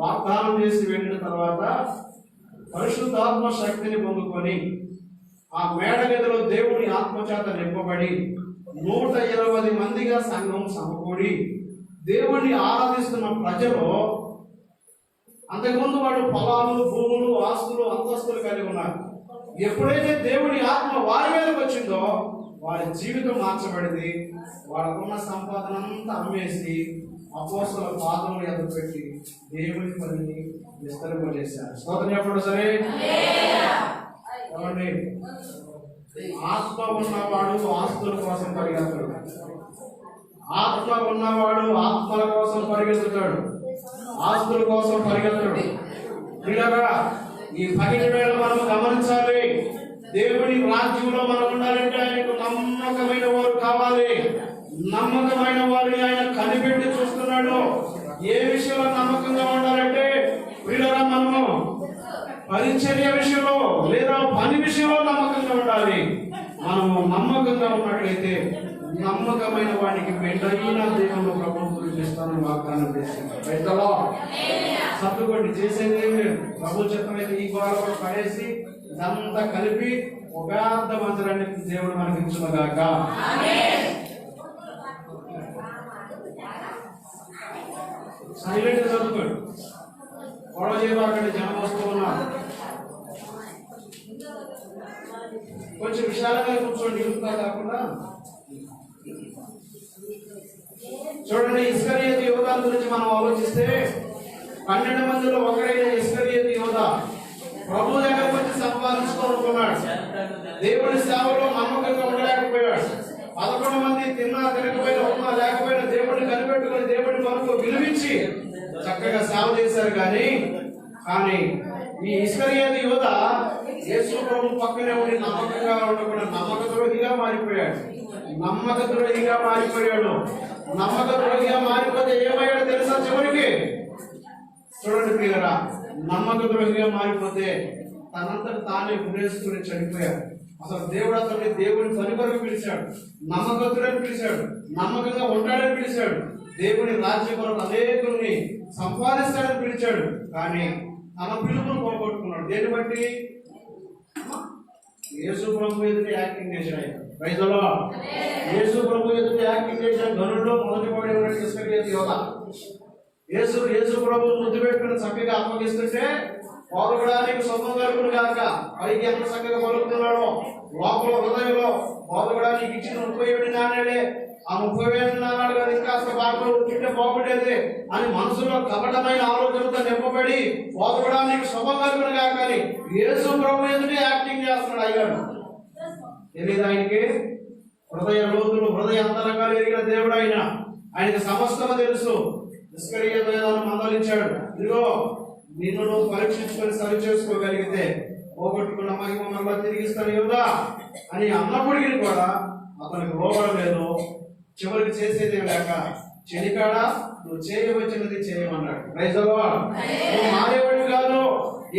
వాగ్దానం చేసి వెళ్ళిన తర్వాత పరిశుద్ధాత్మ శక్తిని పొందుకొని ఆ మేడ గదిలో దేవుని ఆత్మచేత నింపబడి 120 మందిగా సంఘం సమకూడి దేవుణ్ణి ఆరాధిస్తున్న ప్రజలు, అంతకుముందు వాడు పొలాలు, భూములు, ఆస్తులు, అంతస్తులు కలిగి ఉన్నారు. ఎప్పుడైతే దేవుని ఆత్మ వారి మీదకి వచ్చిందో వారి జీవితం మార్చబడింది. వాళ్ళకున్న సంపాదన అంతా అమ్మేసి అపోస్తల పాదములు ఎదురుపెట్టి దేవుని పనిని విస్తరింపజేశారు. స్తోత్రం చెప్పండి సరే. ఏమండి, ఆత్మ ఉన్నవాడు ఆస్తుల కోసం పరిగెత్తాడు. ఆత్మ ఉన్నవాడు ఆత్మల కోసం పరిగెత్తుతాడు, ఆస్తుల కోసం పరిగెత్తాడు. పిల్లరా, ఈ పగిటి వేళ మనం గమనించాలి. దేవుని రాజ్యంలో మనం ఉండాలంటే ఆయనకు నమ్మకమైన వారు కావాలి. నమ్మకమైన వారిని ఆయన కనిపెట్టి చూస్తున్నాడు. ఏ విషయంలో నమ్మకంగా ఉండాలంటే పిల్లరా, మనము పరిచర్య విషయంలో లేదా పని విషయంలో నమ్మకంగా ఉండాలి. మనము నమ్మకంగా ఉన్నట్లయితే నమ్మకమైన వాడికి మెండైన దేవుడు ప్రభుత్వం చూపిస్తానని వాగ్దానం చేసింది. రైతులో సర్దుకోండి, చేసేది ప్రభు చిత్తమైతే ఈ గోడ కూడా పడేసి ఇదంతా కలిపి ఒక పెద్ద మందిరాన్ని దేవుడు మనకి ఇచ్చుగాక. సైలెంట్ చదువుకోండి, గొడవ చేయబాకండి. జనం వస్తూ ఉన్నారు. కొంచెం విశాలంగా కూర్చోండి, ఇరుకుగా కాకుండా. చూడండి, ఇస్కరియోతు యోధా గురించి మనం ఆలోచిస్తే 12 మందిలో ఒకడైన ఇస్కరియోతు యోధా ప్రభు దగ్గరకు వచ్చి సంపాదించుకోనుకున్నాడు. దేవుడి సేవలో నమ్మకంగా ఉండలేకపోయాడు. 11 మంది తిన్నా తినకపోయినా ఉన్నా లేకపోయినా దేవుడిని కనిపెట్టుకుని దేవుడి వరకు విలువించి చక్కగా సేవ చేశారు. కానీ ఈ ఇస్కరియోతు యోధా యేసు ప్రభు పక్కనే ఉండి నమ్మకంగా ఉండకుండా నమ్మకద్రోహిగా మారిపోయాడు. నమ్మకద్రోహిగా మారిపోతే ఏమయ్యాడు తెలుసా? చివరికి చూడండి ప్రియులారా, నమ్మకద్రోహిగా మారిపోతే తనంతట తానే గురేసుకుని చనిపోయాడు. అసలు దేవుడు అతన్ని దేవుని పని కొరకు పిలిచాడు, నమ్మకద్రోహిని పిలిచాడు, నమ్మకంగా ఉంటాడని పిలిచాడు, దేవుని రాజ్యం కొరకు అనేకుల్ని సంపాదిస్తాడని పిలిచాడు. కానీ తన పిలుపును పోగొట్టుకున్నాడు. దేన్ని బట్టి? యేసు ప్రభు ఎదుటి యాక్టింగ్ చేశాడు. రైతులో యేసు ప్రభు ఎదుటి యాక్టింగ్ చేశాడు. ధనుల్లో మొదటి పడి ఇస్కరియోతు యోధా యేసు ప్రభు ముద్దు పెట్టుకుని చక్కగా అప్పగిస్తుంటే పోదగడానికి సొంతం కలుగును కాక పైకి ఎంత చక్కగా పలుకుతున్నాడో లోపల హృదయంలో పోదగడానికి ఇచ్చిన 37 నాణేలే, ఆ 37 నాణాలు కదా ఇంకా బాగా చుట్టే పోగొట్టేది అని మనసులో కపటమైన ఆలోచనతో నింపబడి పోదగడానికి శుభం కలుగును కాక అని యేసు ప్రభు ఎదుటే యాక్టింగ్ చేస్తున్నాడు. అయ్యాడు తెలియదు ఆయనకి. హృదయ లోతులు, హృదయ అంతరంగాలు ఎరిగిన దేవుడు ఆయన. ఆయనకి సమస్తము తెలుసు. ఇస్కరియోతు యోధాను మందలించాడు. ఇదిగో, నిన్ను నువ్వు పరీక్షించుకొని సరి చేసుకోగలిగితే పోగొట్టుకున్న మహిమ మళ్ళా తిరిగిస్తాను యోధా అని అన్నప్పటికీ కూడా అతనికి లోబడలేదు. చివరికి చేసేది లేక చెనికాడా నువ్వు చేయవచ్చినది చేయమన్నాడు. రైతులో నువ్వు మారేవాడు కాదు.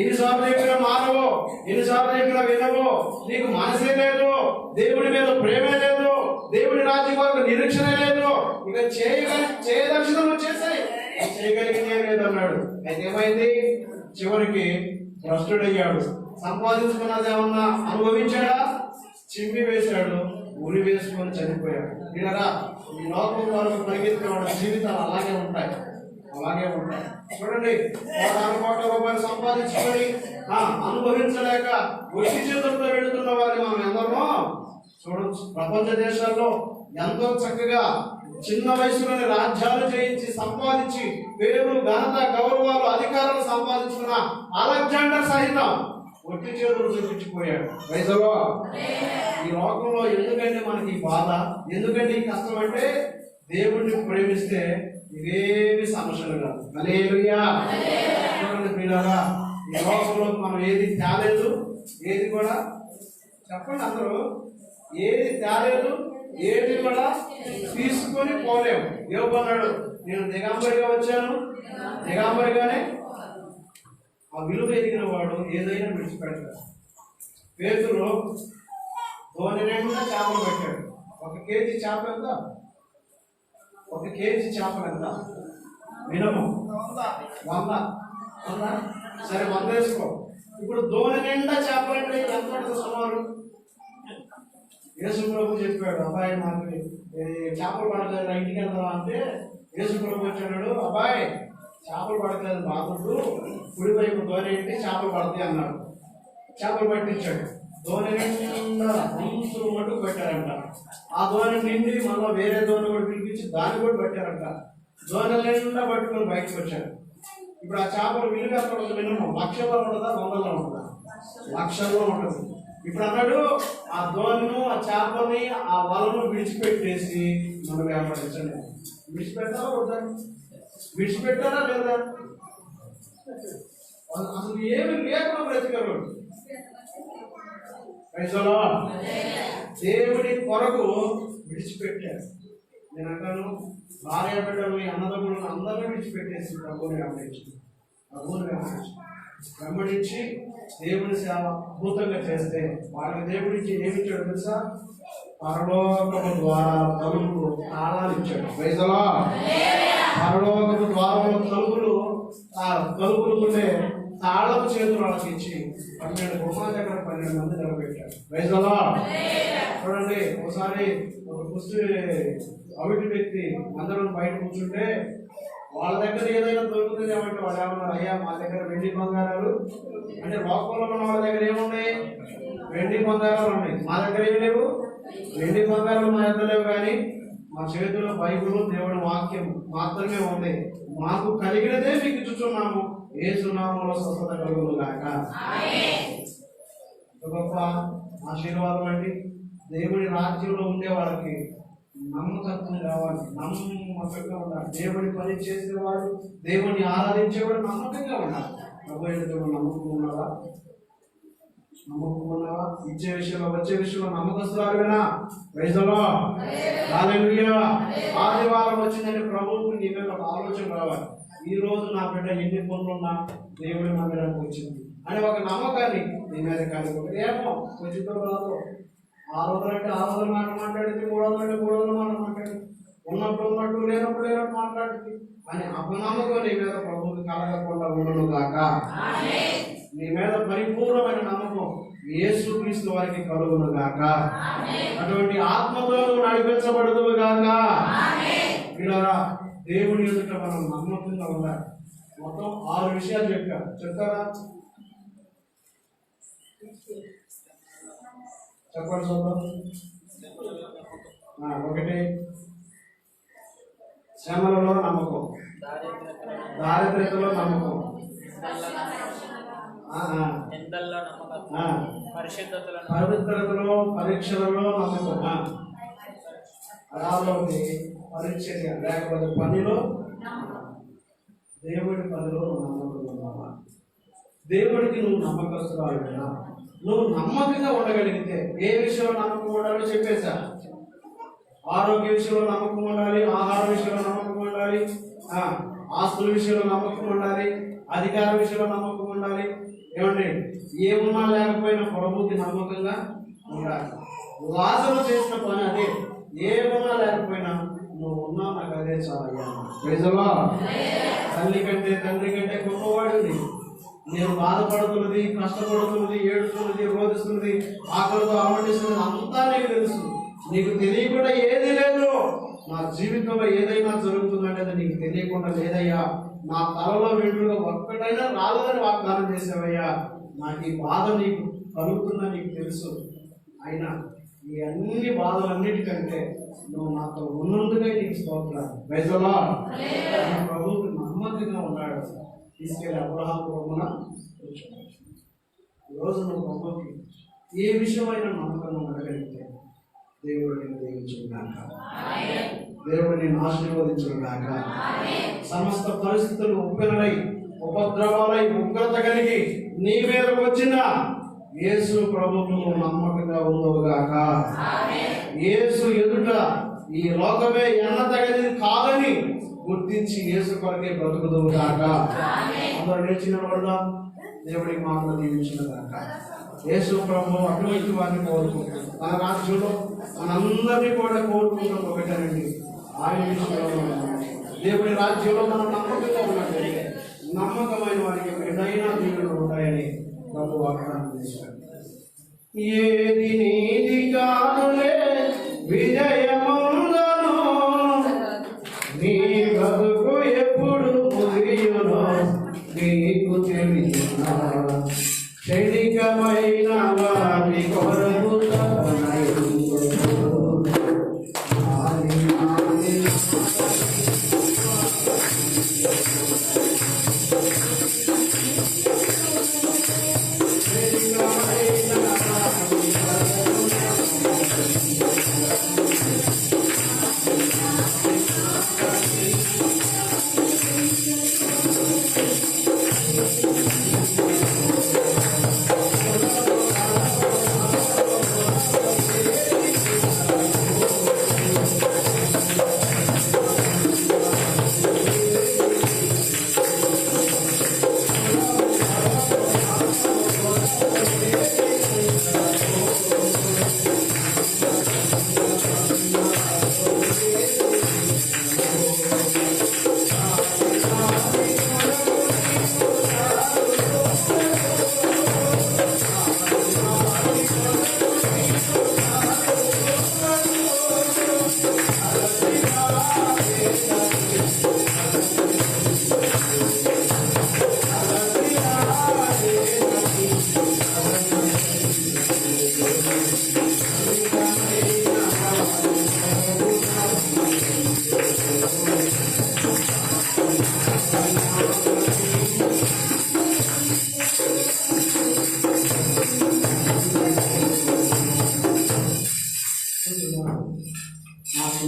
ఎన్నిసార్లు చెప్పినా మానవు, ఎన్నిసార్లు చెప్పినా వినవు. నీకు మనసే లేదు, దేవుడి మీద ప్రేమే లేదు, దేవుడి రాజ్యం వరకు నిరీక్షణ లేదు. ఇక చేయదర్శనం నువ్వు చేసాయి, చేయగలిగితే లేదన్నాడు. అయితే ఏమైంది? చివరికి భ్రష్టుడయ్యాడు. సంపాదించుకున్నది ఏమన్నా అనుభవించాడా? చిమ్మి వేశాడు, ఉరి వేసుకొని చనిపోయాడు. ఇలా ఈ లోకం వరకు పరిగెత్తిన వాళ్ళ జీవితాలు అలాగే ఉంటాయి. చూడండి, 100 కోట్ల రూపాయలు సంపాదించుకొని అనుభవించలేక ఒట్టి చేతులతో వెళుతున్న వారిని మనం ఎందరో చూడొచ్చు. ప్రపంచ దేశాల్లో ఎంతో చక్కగా చిన్న వయసులోని రాజ్యాలు జయించి సంపాదించి పేరు, ఘనత, గౌరవాలు, అధికారాలు సంపాదించుకున్న అలెగ్జాండర్ సహితం ఒట్టి చేతులు చూపించిపోయాడు. వైజలో ఈ లోకంలో ఎందుకంటే మనకి ఈ బాధ, ఎందుకంటే ఈ కష్టం అంటే దేవుడిని ప్రేమిస్తే ఇవేమి సమస్యలు కాదు. హల్లెలూయా. చూడండి ప్రియులారా, ఈ లోకంలో మనం ఏది తేలేదు, ఏది కూడా చెప్పండి అందరూ, ఏది తేలేదు, ఏది కూడా తీసుకొని పోలేము. యోబు అన్నాడు, నేను దిగంబరిగా వచ్చాను, దిగంబరిగానే. ఆ విలువ ఎదిగిన వాడు ఏదైనా విడిచిపెడతాడు. పేతురు ధోని నిండా చేపలు పెట్టాడు. 1 కేజీ చేప ఎంత? 1 కేజీ చేపలు ఎంత? మినిమం 100. సరే 100 వేసుకో. ఇప్పుడు ధోని నిండా చేపలు అంటే ఎంత ఉంటుంది సుమారు? యేసు ప్రభు చెప్పాడు, అబ్బాయి నాకు చేపలు పడలేదు, ఇంటికి వెళ్దాం అంటే యేసు ప్రభు వచ్చాడు, అబ్బాయి చేపలు పడలేదు బాగుండు, కుడివైపు ధోని ఏంటి చేపలు పడతాయి అన్నాడు. చేపలు పట్టించాడు. ధోని నిండా అంచులు మటుకు పెట్టారంట. ఆ ధోని నిండి మళ్ళీ వేరే ధోని కూడా పిలిపించి దాన్ని కూడా పెట్టారంట. ధోని నిండా పట్టుకొని బయటకు వచ్చారు. ఇప్పుడు ఆ చేపలు విలువ ఎక్కడ ఉంటుంది? మినిమం లక్షల్లో ఉంటుందా, 100లో ఉంటుందా? లక్షల్లో ఉంటుంది. ఇప్పుడు అన్నాడు, ఆ ధోనిను, ఆ చేపని, ఆ వలను విడిచిపెట్టేసి మనం వ్యాపారించండి. విడిచిపెట్టాలా వద్దా? విడిచిపెట్టారా లేదా? అసలు ఏమి లేకుండా బ్రతికారు. దేవుడి కొరకు విడిచిపెట్టారు. నేను అంటాను, భార్య బిడ్డల్ని, అన్నదమ్ములను అందరినీ విడిచిపెట్టేసి ప్రభువుని వెంబడించి దేవుని సేవ అద్భుతంగా చేస్తే వాళ్ళకి దేవుడికి ఏమి ఇచ్చాడు తెలుసా? పరలోకపు ద్వారాల తలుపులు తాళాలు ఇచ్చాడు. ప్రైజలా. పరలోకపు ద్వారముల తలుపులు ఉండే తాళపు చేతులు వాళ్ళకి ఇచ్చి 12 గుమ్మాల దగ్గర 12 మంది నిలబెట్టాడు. ప్రైజలా. చూడండి, ఒకసారి ఒక పుష్టి అవిటి వ్యక్తి అందరూ బయట కూర్చుంటే వాళ్ళ దగ్గర ఏదైనా దొరుకుతుంది ఏమంటే వాళ్ళు ఏమన్నారు, అయ్యా మా దగ్గర వెండి బంగారాలు అంటే లోకంలో ఉన్న వాళ్ళ దగ్గర ఏమున్నాయి? వెండి బంగారాలు ఉన్నాయి. మా దగ్గర ఏమి లేవు, వెండి బంగారాలు మా దగ్గర లేవు, కానీ మా చేతుల్లో బైబిల్, దేవుడి వాక్యం మాత్రమే ఉంది. మాకు కలిగినదే మీకు ఇచ్చుచున్నాము, యేసు నామములో స్వస్థత కలుగును గాక. గొప్ప ఆశీర్వాదం అండి. దేవుడి రాజ్యంలో ఉండే వాళ్ళకి నమ్మకత్వం కావాలి, నమ్మకంగా ఉండాలి. దేవుడి పని చేసేవాడు, దేవుడిని ఆరాధించేవాడు నమ్మకంగా ఉండాలి. ప్రభు ఎదుట నమ్మకం ఉన్నావా? నమ్మకం ఉన్నావా? ఇచ్చే విషయంలో, వచ్చే విషయంలో నమ్మకస్తురాలువేనా? Praise the Lord. హల్లెలూయా. ఆదివారం వచ్చిందంటే ప్రభువుకు నీ మీద ఒక ఆలోచన రావాలి. ఈ రోజు నా బిడ్డ ఎన్ని పనులున్నా దేవుడి మందిరానికి వచ్చింది అని ఒక నమ్మకాన్ని నీ మీద కలిగి ఏమో వచ్చిందో రాదు. 600 అంటే 600 మాట మాట్లాడింది, 300 అంటే 300 మాట మాట్లాడింది, ఉన్నప్పుడు ఉన్నట్టు, లేనప్పుడు లేనట్టు మాట్లాడింది అని అపనమ్మకం నీ మీద ప్రభువుకి కలగకుండా ఉండను గాక. నీ మీద పరిపూర్ణమైన నమ్మకం యేసుక్రీస్తు వారికి కలుగును గాక. అటువంటి ఆత్మతో నడిపించబడదు గాక. ఇలా దేవుని ఎదుట మనం నమ్మకంగా ఉండాలి. మొత్తం 6 విషయాలు చెప్తారా? చెప్పండి చూద్దాం. 1 శ్రమలలో నమ్మకం, దారిద్ర్యతలో నమ్మకం, పవిత్రతలో, పరీక్షలలో నమ్మకం, అలాగే పరీక్ష లేకపోతే పనిలో, దేవుడి పనిలో నమ్మకం ఉన్నావా? దేవుడికి నువ్వు నమ్మకస్తురాలువేనా? నువ్వు నమ్మకంగా ఉండగలిగితే ఏ విషయంలో నమ్మకం ఉండాలో చెప్పేశా. ఆరోగ్య విషయంలో నమ్మకం ఉండాలి, ఆహార విషయంలో నమ్మకం ఉండాలి, ఆస్తుల విషయంలో నమ్మకం ఉండాలి, అధికార విషయంలో నమ్మకం ఉండాలి. ఏమండి, ఏమున్నా లేకపోయినా ప్రభువుకి నమ్మకంగా ఉండాలి. లాజరు చేసిన పని అదే. ఏమున్నా లేకపోయినా నువ్వు ఉన్నా నాకు అదే చాలయ్యా. ప్రజలా, తల్లి కంటే తండ్రి కంటే గొప్పవాడిని. నేను బాధపడుతున్నది, కష్టపడుతున్నది, ఏడుస్తున్నది, రోధిస్తున్నది, ఆకలితో అలమటిస్తున్నది అంతా నీకు తెలుసు. నీకు తెలియకుండా ఏది లేదు. నా జీవితంలో ఏదైనా జరుగుతుందంటే అది నీకు తెలియకుండా లేదయ్యా. నా తలలో వెంట్రుగా ఒక్కటైనా రాలేదని వాగ్దానం చేసావయ్యా. నాకు ఈ బాధ నీకు కలుగుతుందని నీకు తెలుసు. అయినా ఈ అన్ని బాధలన్నిటికంటే నువ్వు నాతో ఉన్నందుకే నీకు స్తోత్రాలు. Praise the Lord. ప్రభువుకు నమ్మకంగా ఉన్నాడు. తీసుకెళ్ళి అబ్రహాము కొమ్మున ఈరోజు నువ్వు ప్రభుకి ఏ విషయమైన నమ్మకంగా ఉండగలిగితే దేవుడు నిన్ను దీవించుగాక, దేవుడు నిన్ను ఆశీర్వదించుగాక. సమస్త పరిస్థితులు ఉప్పెనలై ఉపద్రవాలై ఉగ్రత కలిగి నీ మీదకు వచ్చిన యేసు ప్రభువుకు నమ్మకంగా ఉండవుగాక. యేసు ఎదుట ఈ లోకమే ఎన్నతగనిది కాదని గుర్తించి యేసు కొరకే బ్రతుకుదువుగాక. అందరూ లేచి నిలబడదాం. దేవుడికి మాటలు దీవించుగాక. యేసు ప్రభు అటువంటి వారిని కోరుకుంటాడు. తన రాజ్యంలో మనందరినీ కూడా కోరుకుంటాం ఒకటేనండి, ఆయన విషయంలో దేవుడి రాజ్యంలో మనం నమ్మకంగా ఉన్నట్లయితే నమ్మకమైన వారికి ఏదైనా దీవులు ఉంటాయని ప్రభు వాగ్దానం చేశాడు. ఏది నీది కాదులే విజయముందను, నీ బ్రతుకు ఎప్పుడు ముగియునో నీకు తెలియనా, క్షణికమైన వాటి కొరకు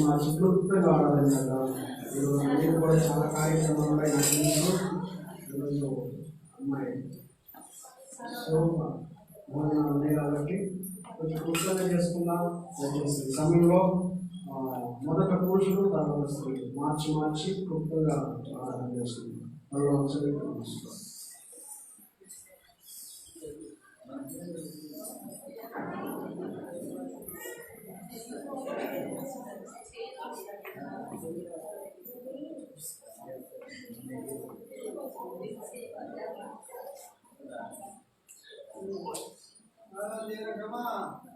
మార్చి క్లుప్తంగా ఆడాలని కదా. ఈరోజు నేను కూడా చాలా కార్యక్రమాలు ఉన్నాయి. నాకు ఈరోజు అమ్మాయి భోజనాలు ఉన్నాయి కాబట్టి కొంచెం క్లుప్తంగా చేసుకుందాం. దయచేసి సమయంలో మొదట పురుషులు తర్వాత స్త్రీలు మార్చి క్లుప్తంగా ఆరాధన చేసుకుందాం. Come on.